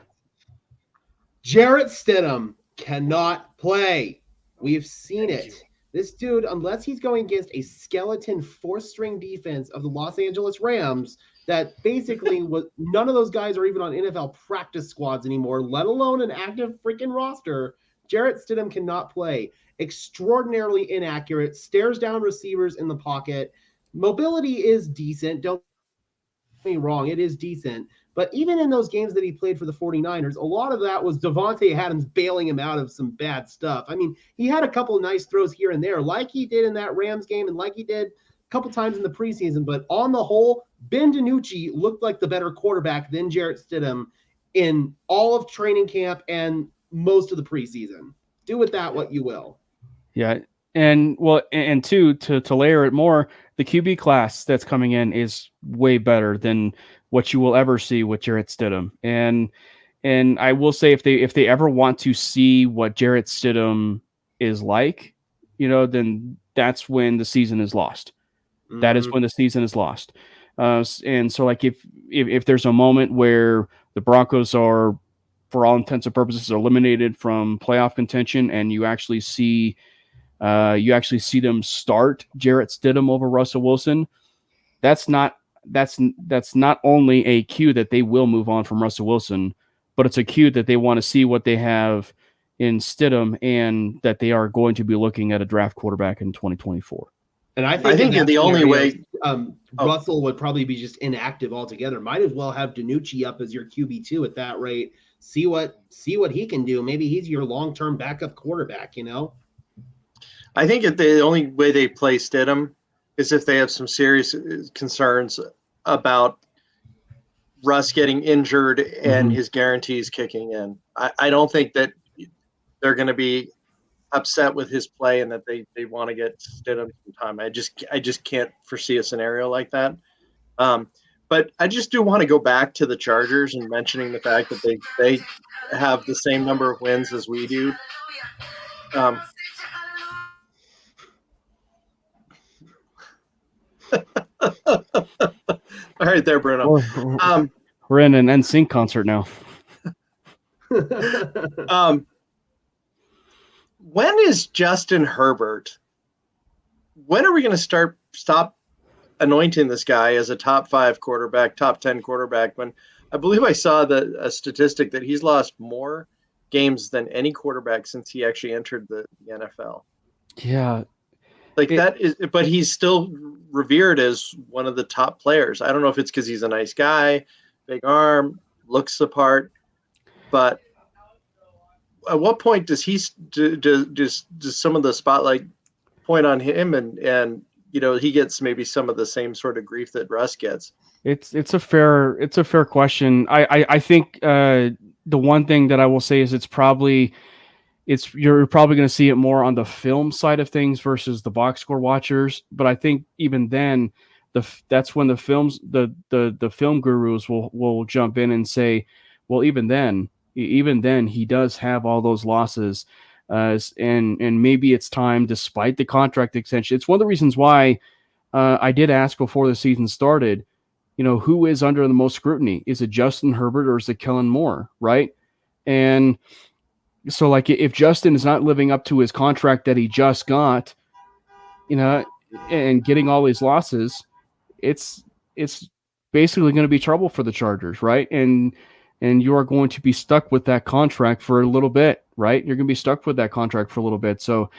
Jarrett Stidham cannot play. We've seen it. This dude, unless he's going against a skeleton 4-string defense of the Los Angeles Rams, that basically none of those guys are even on NFL practice squads anymore, let alone an active freaking roster. Jarrett Stidham cannot play. Extraordinarily inaccurate, stares down receivers in the pocket. Mobility is decent. Don't get me wrong, it is decent. But even in those games that he played for the 49ers, a lot of that was Devontae Adams bailing him out of some bad stuff. I mean, he had a couple of nice throws here and there, like he did in that Rams game and like he did a couple times in the preseason. But on the whole, Ben DiNucci looked like the better quarterback than Jarrett Stidham in all of training camp and most of the preseason. Do with that what you will. Yeah. And two, to layer it more, the QB class that's coming in is way better than what you will ever see with Jarrett Stidham. And I will say, if they ever want to see what Jarrett Stidham is like, then that's when the season is lost. Mm-hmm. That is when the season is lost. And so, if there's a moment where the Broncos are, for all intents and purposes, eliminated from playoff contention, and you actually see them start Jarrett Stidham over Russell Wilson, that's not only a cue that they will move on from Russell Wilson, but it's a cue that they want to see what they have in Stidham and that they are going to be looking at a draft quarterback in 2024. And I think the only way Russell would probably be just inactive altogether. Might as well have DiNucci up as your QB2 at that rate. See what he can do. Maybe he's your long-term backup quarterback, I think the only way they play Stidham is if they have some serious concerns about Russ getting injured and his guarantees kicking in. I don't think that they're going to be upset with his play and that they want to get Stidham some time. I just can't foresee a scenario like that. But I just do want to go back to the Chargers and mentioning the fact that they have the same number of wins as we do. All right there, Bruno. We're in an NSYNC concert now. When is Justin Herbert? When are we going to stop anointing this guy as a top 5 quarterback, top 10 quarterback? When I believe I saw a statistic that he's lost more games than any quarterback since he actually entered the NFL. Yeah. But he's still revered as one of the top players. I don't know if it's because he's a nice guy, big arm, looks the part, but at what point does does some of the spotlight point on him and he gets maybe some of the same sort of grief that Russ gets? It's a fair question. I think the one thing that I will say is you're probably going to see it more on the film side of things versus the box score watchers. But I think even then, that's when the film gurus will jump in and say, well, even then he does have all those losses, and maybe it's time, despite the contract extension. It's one of the reasons why I did ask before the season started, who is under the most scrutiny? Is it Justin Herbert or is it Kellen Moore, right? And so, like, if Justin is not living up to his contract that he just got, and getting all these losses, it's basically going to be trouble for the Chargers, right? And you are going to be stuck with that contract for a little bit, right? You're going to be stuck with that contract for a little bit. So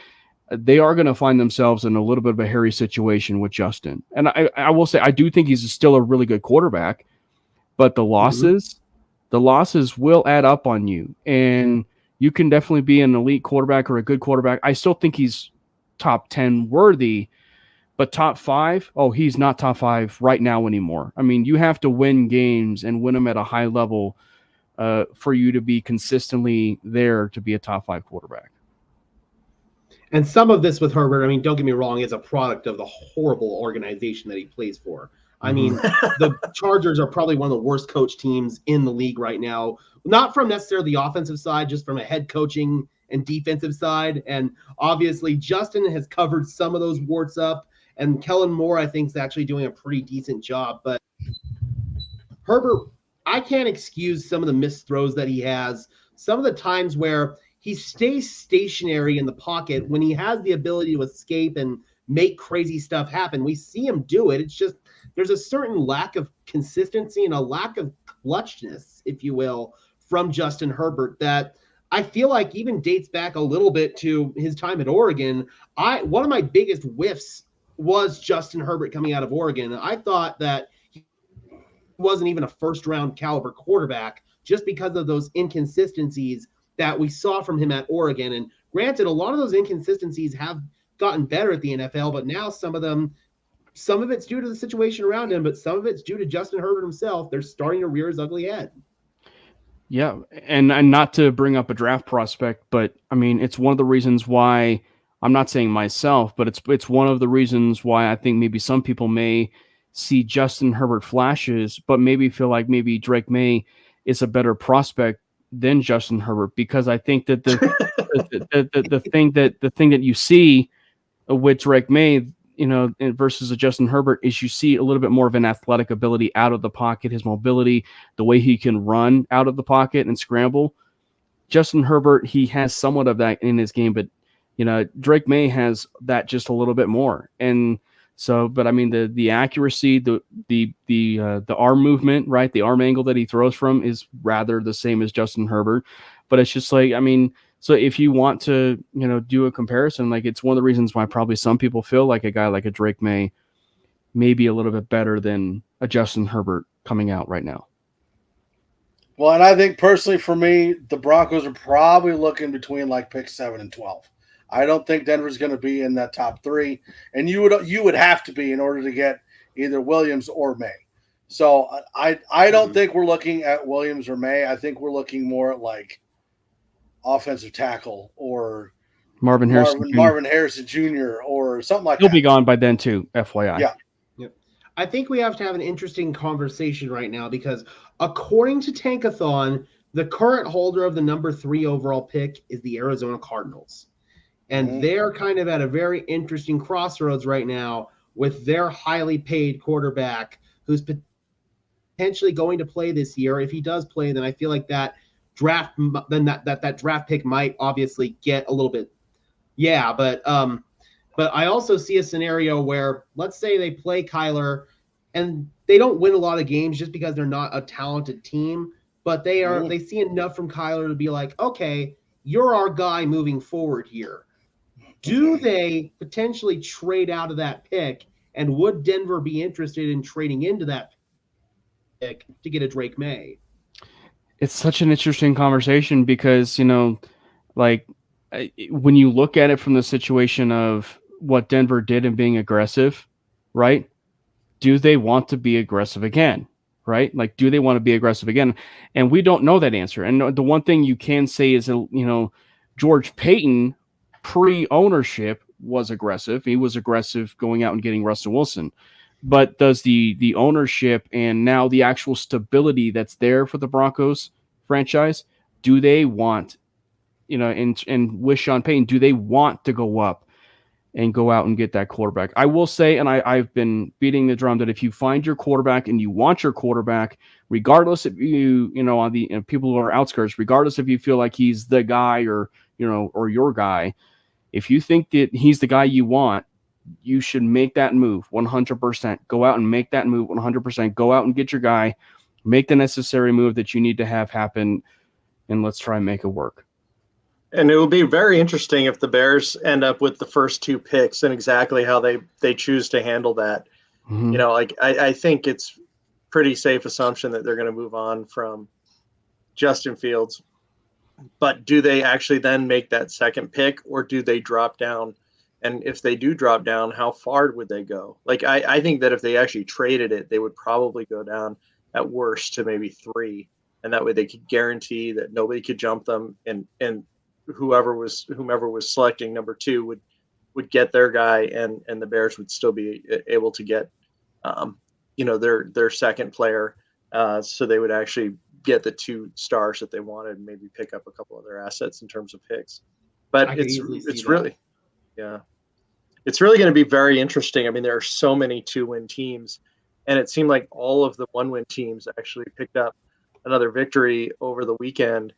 they are going to find themselves in a little bit of a hairy situation with Justin. And I will say, I do think he's still a really good quarterback, but the losses will add up on you. And you can definitely be an elite quarterback or a good quarterback. I still think he's top 10 worthy, but top 5, he's not top 5 right now anymore. I mean, you have to win games and win them at a high level for you to be consistently there to be a top 5 quarterback. And some of this with Herbert, I mean, don't get me wrong, is a product of the horrible organization that he plays for. I mean, the Chargers are probably one of the worst coach teams in the league right now, not from necessarily the offensive side, just from a head coaching and defensive side. And obviously, Justin has covered some of those warts up, and Kellen Moore, I think, is actually doing a pretty decent job. But Herbert, I can't excuse some of the missed throws that he has, some of the times where he stays stationary in the pocket when he has the ability to escape and make crazy stuff happen. We see him do it. It's just there's a certain lack of consistency and a lack of clutchness, if you will, from Justin Herbert that I feel like even dates back a little bit to his time at Oregon. One of my biggest whiffs was Justin Herbert coming out of Oregon. I thought that he wasn't even a first-round caliber quarterback just because of those inconsistencies that we saw from him at Oregon. And granted, a lot of those inconsistencies have gotten better at the NFL, but now some of it's due to the situation around him, but some of it's due to Justin Herbert himself. They're starting to rear his ugly head. Yeah, and not to bring up a draft prospect, but I mean, it's one of the reasons why I'm not saying myself, but it's one of the reasons why I think maybe some people may see Justin Herbert flashes, but maybe feel like maybe Drake May is a better prospect than Justin Herbert, because I think that the thing that you see with Drake May, versus a Justin Herbert, is you see a little bit more of an athletic ability out of the pocket, his mobility, the way he can run out of the pocket and scramble. Justin Herbert, he has somewhat of that in his game, but Drake May has that just a little bit more. And so, but I mean, the accuracy, the arm movement, right? The arm angle that he throws from is rather the same as Justin Herbert. But it's just like, I mean, so if you want to, do a comparison, like, it's one of the reasons why probably some people feel like a guy like a Drake May may be a little bit better than a Justin Herbert coming out right now. Well, and I think personally for me, the Broncos are probably looking between like pick 7 and 12. I don't think Denver's going to be in that top 3, and you would have to be in order to get either Williams or May. So I don't think we're looking at Williams or May. I think we're looking more at like offensive tackle or Marvin Harrison Jr. or something like that. He'll be gone by then too, FYI. Yeah. I think we have to have an interesting conversation right now because according to Tankathon, the current holder of the number 3 overall pick is the Arizona Cardinals. And they're kind of at a very interesting crossroads right now with their highly paid quarterback who's potentially going to play this year. If he does play, then I feel like that draft pick might obviously get a little bit. Yeah, but I also see a scenario where, let's say they play Kyler and they don't win a lot of games just because they're not a talented team, but they see enough from Kyler to be like, okay, you're our guy moving forward here. Do they potentially trade out of that pick, and would Denver be interested in trading into that pick to get a Drake May? It's such an interesting conversation because, like when you look at it from the situation of what Denver did in being aggressive, right? Do they want to be aggressive again? Right? Like, do they want to be aggressive again? And we don't know that answer. And the one thing you can say is, George Payton pre-ownership was aggressive. He was aggressive going out and getting Russell Wilson. But does the ownership and now the actual stability that's there for the Broncos franchise, do they want, and with Sean Payton, do they want to go up and go out and get that quarterback? I will say, and I've been beating the drum, that if you find your quarterback and you want your quarterback, regardless if you, on the people who are outskirts, regardless if you feel like he's the guy or your guy, if you think that he's the guy you want, you should make that move 100%. Go out and make that move 100%. Go out and get your guy, make the necessary move that you need to have happen, and let's try and make it work. And it will be very interesting if the Bears end up with the first 2 picks and exactly how they choose to handle that. I think it's pretty safe assumption that they're going to move on from Justin Fields. But do they actually then make that second pick, or do they drop down? And if they do drop down, how far would they go? Like, I think that if they actually traded it, they would probably go down at worst to maybe 3. And that way they could guarantee that nobody could jump them, and whomever was selecting number 2 would get their guy, and the Bears would still be able to get their second player, so they would actually get the 2 stars that they wanted and maybe pick up a couple other assets in terms of picks. But it's really going to be very interesting. I mean, there are so many 2-win teams, and it seemed like all of the 1-win teams actually picked up another victory over the weekend.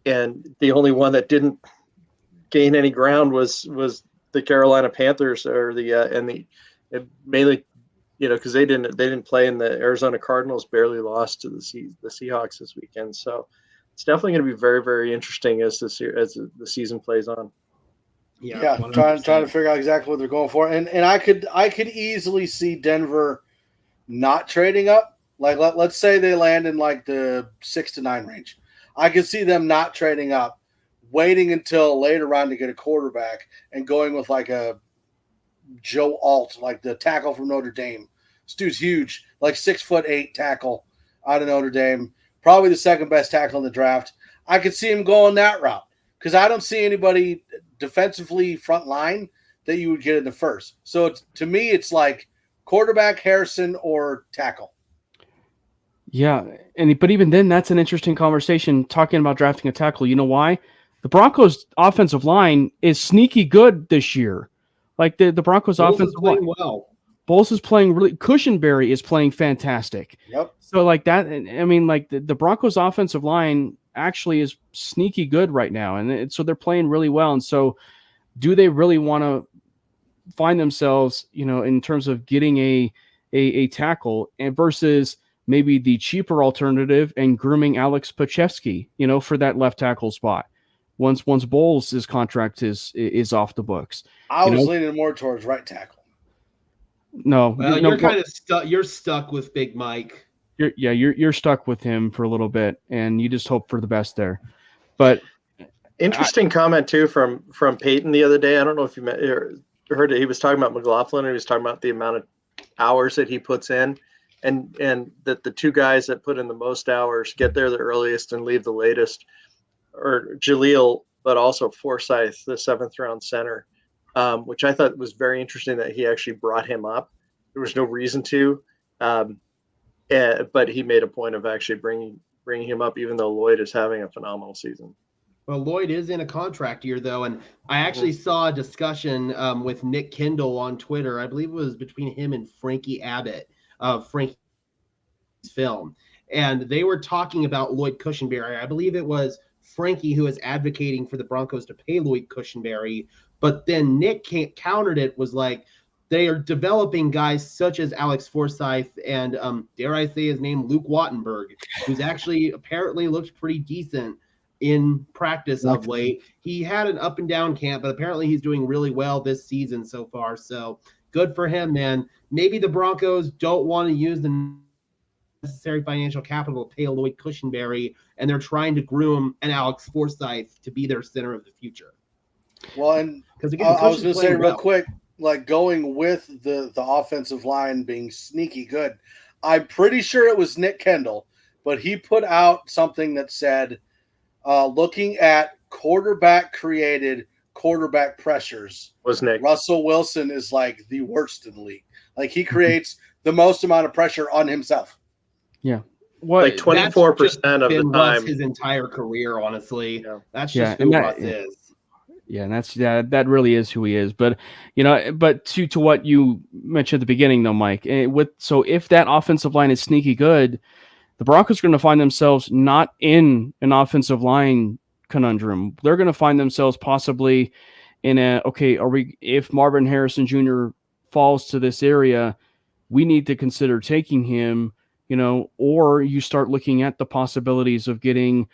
And the only one that didn't gain any ground was the Carolina Panthers, or mainly, because they didn't play, in the Arizona Cardinals barely lost to the Seahawks this weekend. So it's definitely going to be very, very interesting as the season plays on. Yeah, trying to figure out exactly what they're going for, and I could easily see Denver not trading up. Like, let's say they land in like the 6 to 9 range. I could see them not trading up, waiting until later round to get a quarterback, and going with like a Joe Alt, like the tackle from Notre Dame. This dude's huge, like 6'8" tackle out of Notre Dame, probably the second best tackle in the draft. I could see him going that route because I don't see anybody defensively front line that you would get in the first. So to me, it's like quarterback, Harrison, or tackle. Yeah, but even then, that's an interesting conversation talking about drafting a tackle. You know why? The Broncos' offensive line is sneaky good this year. Like the Broncos' offensive line, well. Bowles is playing really. Cushenberry is playing fantastic. Yep. So like that, I mean, like the Broncos' offensive line actually is sneaky good right now, and so they're playing really well. And so, do they really want to find themselves, in terms of getting a tackle, and versus maybe the cheaper alternative and grooming Alex Pachevsky, for that left tackle spot once Bowles' contract is off the books? I was leaning more towards right tackle. No, well, you're kind of stuck. You're stuck with Big Mike. You're stuck with him for a little bit, and you just hope for the best there. But Interesting comment too from Peyton the other day. I don't know if you heard it. He was talking about McLaughlin, and he was talking about the amount of hours that he puts in, and that the two guys that put in the most hours get there the earliest and leave the latest, or Jaleel, but also Forsyth, the 7th round center, which I thought was very interesting that he actually brought him up. There was no reason to, but he made a point of actually bringing him up, even though Lloyd is having a phenomenal season. Well, Lloyd is in a contract year, though, and I actually saw a discussion with Nick Kendall on Twitter. I believe it was between him and Frankie Abbott of Frankie's film, and they were talking about Lloyd Cushenberry. I believe it was Frankie who was advocating for the Broncos to pay Lloyd Cushenberry, but then Nick countered it, was like, they are developing guys such as Alex Forsyth and, dare I say his name, Luke Wattenberg, who's actually apparently looked pretty decent in practice of late. He had an up and down camp, but apparently he's doing really well this season so far. So good for him, man. Maybe the Broncos don't want to use the necessary financial capital to pay Lloyd Cushenberry, and they're trying to groom an Alex Forsyth to be their center of the future. Well, and again, I was going to say real quick, like going with the offensive line being sneaky good, I'm pretty sure it was Nick Kendall, but he put out something that said, looking at quarterback-created quarterback pressures, was Nick Russell Wilson is like the worst in the league. Like he creates the most amount of pressure on himself. Yeah. Like 24% of the time. His entire career, honestly. Yeah. That's just who Russ is. Yeah, and that really is who he is. But but to what you mentioned at the beginning, though, Mike, so if that offensive line is sneaky good, the Broncos are going to find themselves not in an offensive line conundrum. They're going to find themselves possibly in if Marvin Harrison Jr. falls to this area, we need to consider taking him, or you start looking at the possibilities of getting,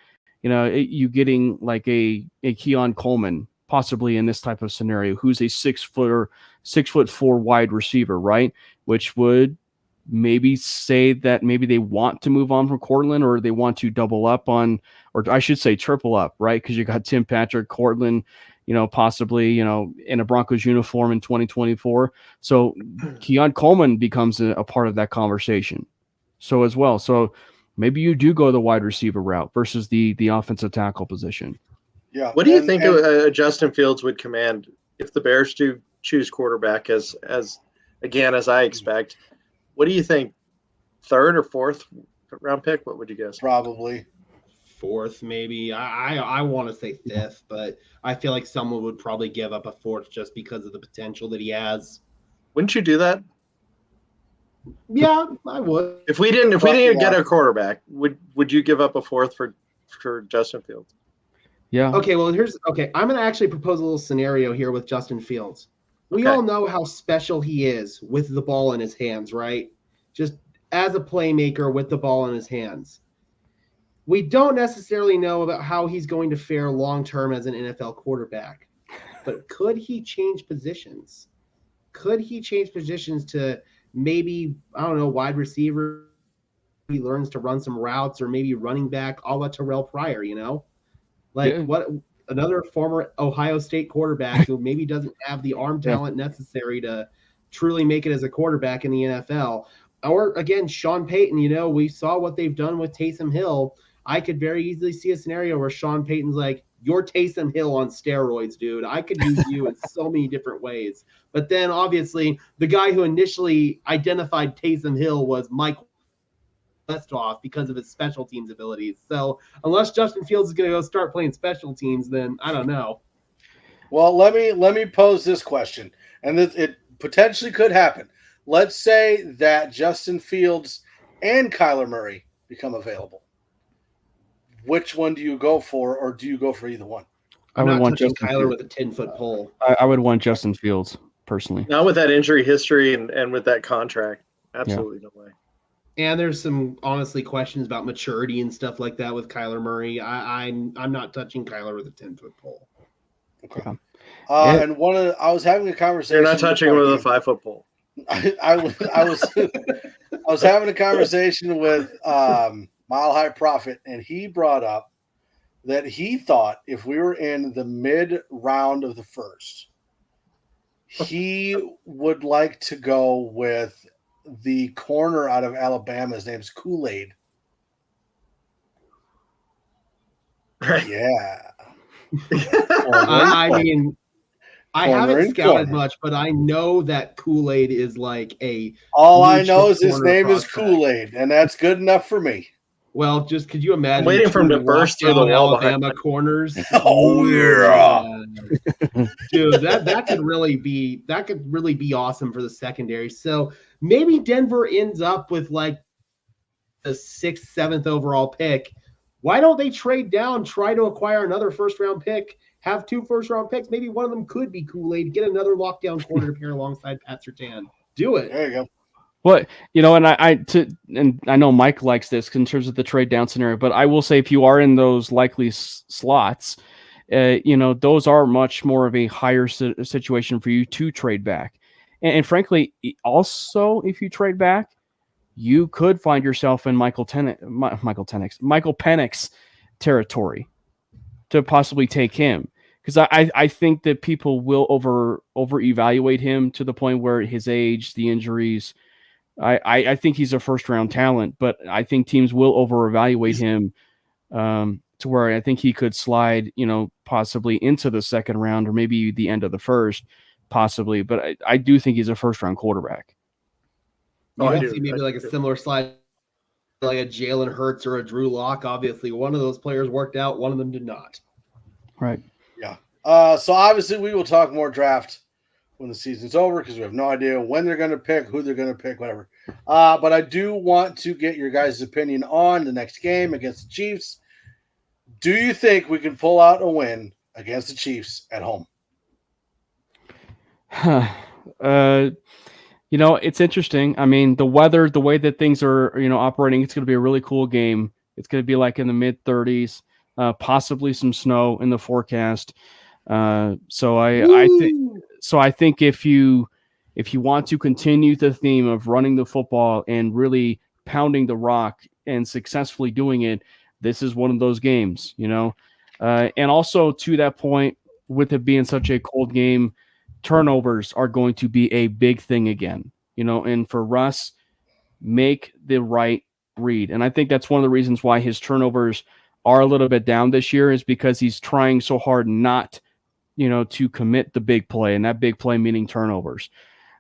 getting like a Keon Coleman, possibly in this type of scenario, who's a 6'4" wide receiver, right? Which would maybe say that maybe they want to move on from Cortland, or they want to double up on, or I should say triple up, right? Because you got Tim Patrick, Cortland, possibly, in a Broncos uniform in 2024. So Keon Coleman becomes a part of that conversation. So as well. So maybe you do go the wide receiver route versus the offensive tackle position. Yeah. What do you think Justin Fields would command if the Bears do choose quarterback as I expect? What do you think? 3rd or 4th round pick? What would you guess? Probably 4th, maybe. I want to say 5th, but I feel like someone would probably give up a 4th just because of the potential that he has. Wouldn't you do that? Yeah, I would. If we didn't get a quarterback, would you give up a 4th for Justin Fields? Yeah. Okay, well, I'm going to actually propose a little scenario here with Justin Fields. We all know how special he is with the ball in his hands, right? Just as a playmaker with the ball in his hands. We don't necessarily know about how he's going to fare long-term as an NFL quarterback, but could he change positions? Could he change positions to maybe, I don't know, wide receiver? He learns to run some routes, or maybe running back a la Terrell Pryor, What another former Ohio State quarterback who maybe doesn't have the arm talent necessary to truly make it as a quarterback in the NFL. Or again, Sean Payton, we saw what they've done with Taysom Hill. I could very easily see a scenario where Sean Payton's like, you're Taysom Hill on steroids, dude. I could use you in so many different ways. But then obviously the guy who initially identified Taysom Hill was Mike Westhoff because of his special teams abilities. So unless Justin Fields is going to go start playing special teams, then I don't know. Well, let me pose this question, and it potentially could happen. Let's say that Justin Fields and Kyler Murray become available. Which one do you go for, or do you go for either one? I would want Justin Kyler with a 10-foot pole. I would want Justin Fields personally. Not with that injury history and with that contract. Absolutely no way. And there's some honestly questions about maturity and stuff like that with Kyler Murray. I'm not touching Kyler with a 10-foot pole. Okay. And I was having a conversation. You're not touching him with a 5-foot pole. I was having a conversation with Mile High Prophet, and he brought up that he thought if we were in the mid round of the first, he would like to go with the corner out of Alabama. His name's Kool-Aid. Yeah. I mean, I Corner haven't and scouted corner. much, but I know that Kool-Aid is like a. All I blue know chip is his corner name is prospect. Kool-Aid, and that's good enough for me. Well, just could you imagine waiting for him to two burst through the lockdown wall Alabama corners? Oh, yeah. Dude, that could really be awesome for the secondary. So maybe Denver ends up with like the 6th, 7th overall pick. Why don't they trade down, try to acquire another first-round pick, have 2 first-round picks? Maybe one of them could be Kool-Aid, get another lockdown corner to pair alongside Pat Surtain. Do it. There you go. Well, you know, and I know Mike likes this in terms of the trade down scenario, but I will say if you are in those likely slots, you know, those are much more of a higher situation for you to trade back. And frankly, also, if you trade back, you could find yourself in Michael Penix's territory to possibly take him. Because I think that people will over evaluate him to the point where his age, the injuries. I think he's a first round talent, but I think teams will over evaluate him to where I think he could slide, you know, possibly into the second round or maybe the end of the first, possibly. But I do think he's a first round quarterback. You can see maybe like a similar slide, like a Jalen Hurts or a Drew Lock. Obviously, one of those players worked out, one of them did not. Right. Yeah. So obviously we will talk more draft when the season's over because we have no idea when they're going to pick, who they're going to pick, whatever. But I do want to get your guys' opinion on the next game against the Chiefs. Do you think we can pull out a win against the Chiefs at home? You know, it's interesting. I mean, the weather, the way that things are, you know, operating, it's going to be a really cool game. It's going to be like in the mid 30s, possibly some snow in the forecast. So I think if you want to continue the theme of running the football and really pounding the rock and successfully doing it, this is one of those games, you know. And also to that point, with it being such a cold game, turnovers are going to be a big thing again, you know. And for Russ, make the right read. And I think that's one of the reasons why his turnovers are a little bit down this year is because he's trying so hard not, you know, to commit the big play, and that big play meaning turnovers.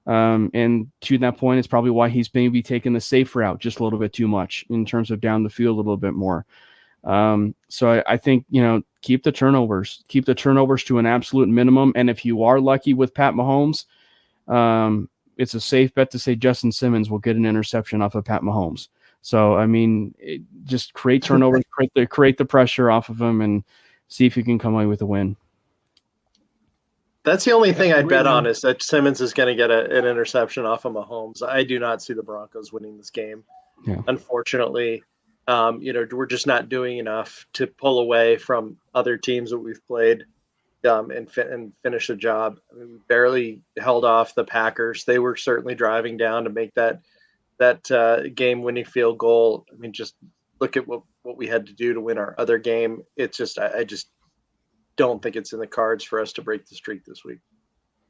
And to that point, it's probably why he's maybe taking the safe route just a little bit too much in terms of down the field a little bit more. So I think, you know, keep the turnovers to an absolute minimum. And if you are lucky with Pat Mahomes, it's a safe bet to say Justin Simmons will get an interception off of Pat Mahomes. So, I mean, just create turnovers, create the pressure off of him and see if you can come away with a win. That's the only thing I'd bet on is that Simmons is going to get an interception off of Mahomes. I do not see the Broncos winning this game. Yeah. Unfortunately, you know, we're just not doing enough to pull away from other teams that we've played and finish the job. I mean, we barely held off the Packers. They were certainly driving down to make that game-winning field goal. I mean, just look at what we had to do to win our other game. It's just I just don't think it's in the cards for us to break the streak this week.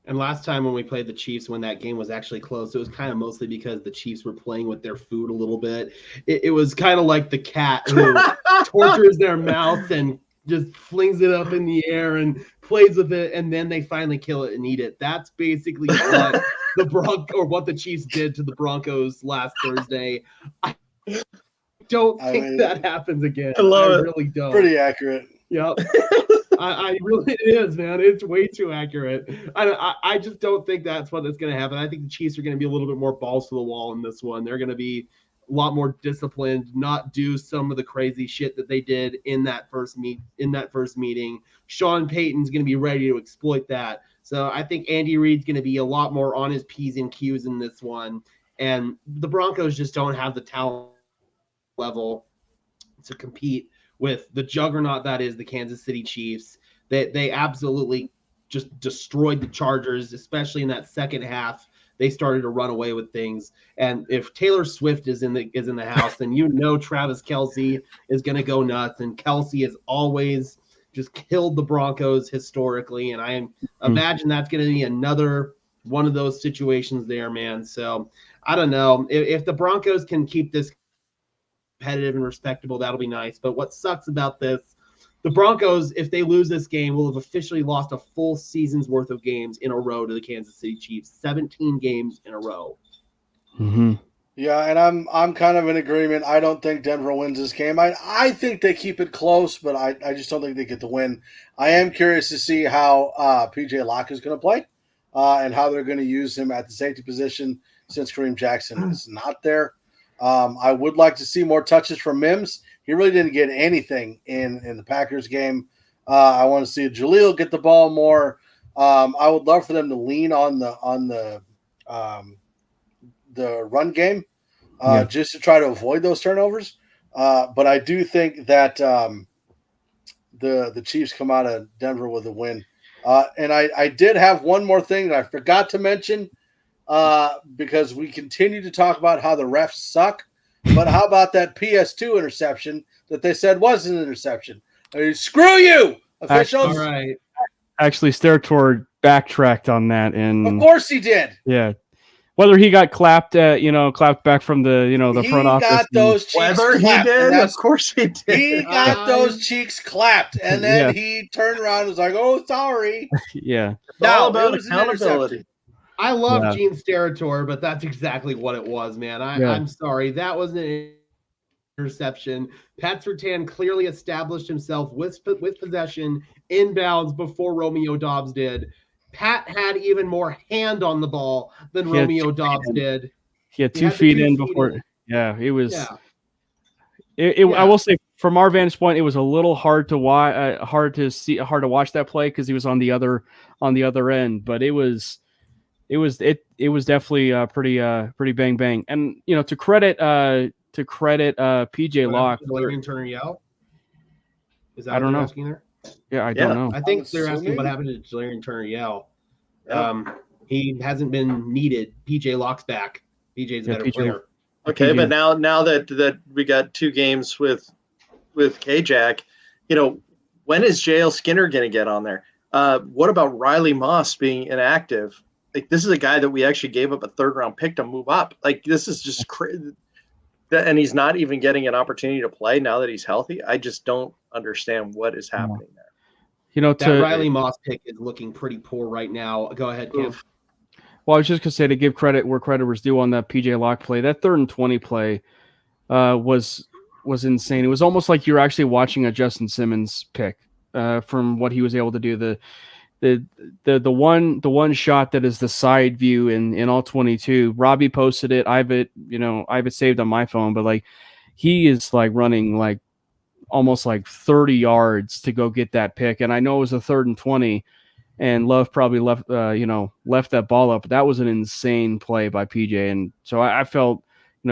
And last time when we played the Chiefs, when that game was actually close, it was kind of mostly because the Chiefs were playing with their food a little bit. It was kind of like the cat who tortures their mouth and just flings it up in the air and plays with it, and then they finally kill it and eat it. That's basically what what the Chiefs did to the Broncos last Thursday. I don't think that happens again. I really don't. Pretty accurate. Yep. I really, it is, man. It's way too accurate. I just don't think that's what is going to happen. I think the Chiefs are going to be a little bit more balls to the wall in this one. They're going to be a lot more disciplined, not do some of the crazy shit that they did in that first meeting. Sean Payton's going to be ready to exploit that. So I think Andy Reid's going to be a lot more on his P's and Q's in this one. And the Broncos just don't have the talent level to compete with the juggernaut that is the Kansas City Chiefs. They absolutely just destroyed the Chargers, especially in that second half. they started to run away with things. And if Taylor Swift is in the house, then Travis Kelce is going to go nuts. And Kelce has always just killed the Broncos historically, and I imagine that's going to be another one of those situations there, man. So I don't know if the Broncos can keep this competitive and respectable, that'll be nice. But what sucks about this, the Broncos, if they lose this game, will have officially lost a full season's worth of games in a row to the Kansas City Chiefs. 17 games in a row. Mm-hmm. Yeah, and I'm kind of in agreement. I don't think Denver wins this game. I think they keep it close, but I just don't think they get the win. I am curious to see how PJ Locke is going to play and how they're going to use him at the safety position since Kareem Jackson is not there. I would like to see more touches from Mims. He really didn't get anything in the Packers game. I want to see Jaleel get the ball more. I would love for them to lean on the run game just to try to avoid those turnovers. But I do think that the Chiefs come out of Denver with a win. And I did have one more thing that I forgot to mention because we continue to talk about how the refs suck. But how about that PS2 interception that they said was an interception? I mean, screw you, officials. All right. Actually, Steratore backtracked on that, and of course he did. Yeah. Whether he got clapped back from the front office. He got those cheeks Whether he clapped, did, of course he did. He got those cheeks clapped, and then he turned around and was like, "Oh, sorry." Yeah. It's all about accountability. I love Gene Steratore, but that's exactly what it was, man. I'm sorry. That was an interception. Pat Surtain clearly established himself with possession inbounds before Romeo Doubs did. Pat had even more hand on the ball than Romeo Doubs did. He had 2 feet in before. Yeah, it was. Yeah. I will say, from our vantage point, it was a little hard to watch, hard to watch that play because he was on the other end. But it was definitely pretty bang bang. And to credit PJ Locke. Delarian Turner Yell? Is that I don't know. Asking there? Yeah, I don't know. I think they're asking what happened to Delarian Turner Yell. He hasn't been needed. PJ Locke's back. PJ's a better player. Okay, but now that we got 2 games with K-Jack, when is JL Skinner going to get on there? What about Riley Moss being inactive? Like, this is a guy that we actually gave up a 3rd-round pick to move up. Like, this is just crazy. And he's not even getting an opportunity to play now that he's healthy. I just don't understand what is happening there. That Riley Moss pick is looking pretty poor right now. Go ahead, Cam. Well, I was just going to say, to give credit where credit was due on that PJ Locke play, that 3rd and 20 play was insane. It was almost like you're actually watching a Justin Simmons pick from what he was able to do. The one shot that is the side view in all 22. Robbie posted it. I have it saved on my phone, but like he is like running like almost like 30 yards to go get that pick. And I know it was a 3rd and 20, and Love probably left that ball up. But that was an insane play by PJ, and so I felt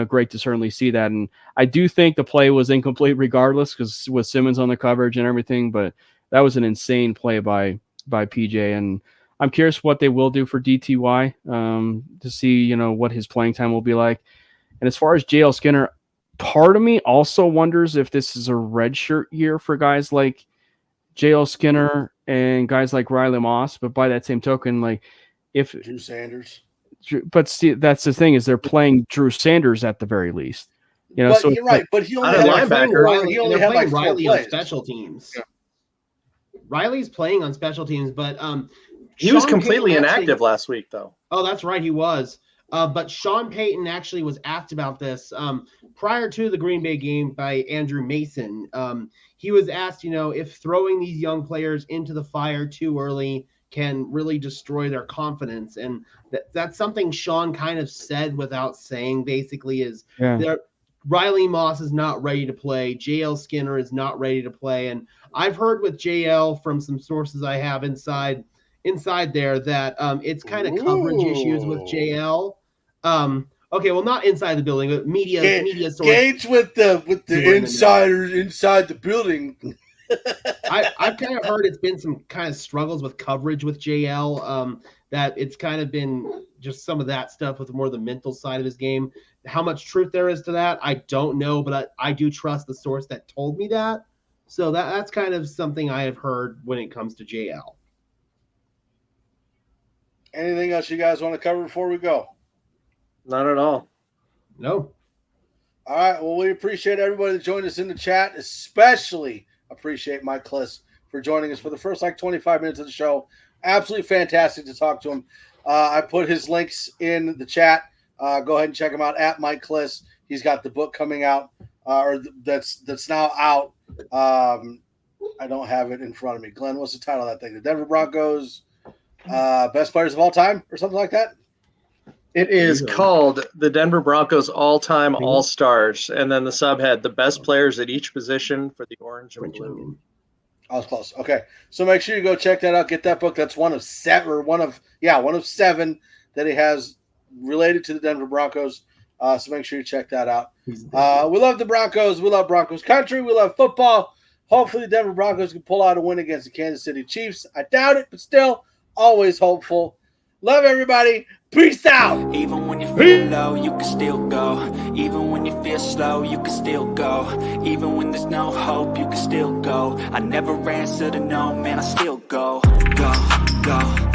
great to certainly see that. And I do think the play was incomplete regardless because with Simmons on the coverage and everything, but that was an insane play by PJ, and I'm curious what they will do for DTY to see what his playing time will be like. And as far as JL Skinner, part of me also wonders if this is a redshirt year for guys like JL Skinner and guys like Riley Moss. But by that same token, like if Drew Sanders, but see, that's the thing, is they're playing Drew Sanders at the very least. But so you're right. But he only had like Riley on special teams. Yeah. Riley's playing on special teams, but he was completely inactive last week, though. Oh, that's right, he was. But Sean Payton actually was asked about this prior to the Green Bay game by Andrew Mason. He was asked, if throwing these young players into the fire too early can really destroy their confidence. And that's something Sean kind of said without saying, basically, is Riley Moss is not ready to play. JL Skinner is not ready to play. And I've heard with JL from some sources I have inside there that it's kind of coverage issues with JL. Okay, well, not inside the building, but media sources. Gauge with the insiders inside the building. I've kind of heard it's been some kind of struggles with coverage with JL. that it's kind of been just some of that stuff with more of the mental side of his game. How much truth there is to that, I don't know, but I do trust the source that told me that. So that's kind of something I have heard when it comes to JL. Anything else you guys want to cover before we go? Not at all. No. All right. Well, we appreciate everybody that joined us in the chat, especially appreciate Mike Klis for joining us for the first 25 minutes of the show. Absolutely fantastic to talk to him. I put his links in the chat. Go ahead and check him out at Mike Klis. He's got the book coming out, that's now out. I don't have it in front of me. Glenn, what's the title of that thing? The Denver Broncos Best Players of All Time or something like that? It is called the Denver Broncos All-Time All-Stars, and then the subhead, the best players at each position for the orange and blue. I was close. Okay. So make sure you go check that out. Get that book. That's one of seven that he has related to the Denver Broncos. So make sure you check that out. We love the Broncos. We love Broncos country. We love football. Hopefully the Denver Broncos can pull out a win against the Kansas City Chiefs. I doubt it, but still always hopeful. Love everybody. Peace out. Even when you feel low, you can still go. Even when you feel slow, you can still go. Even when there's no hope, you can still go. I never answer to no, man, I still go. Go, go.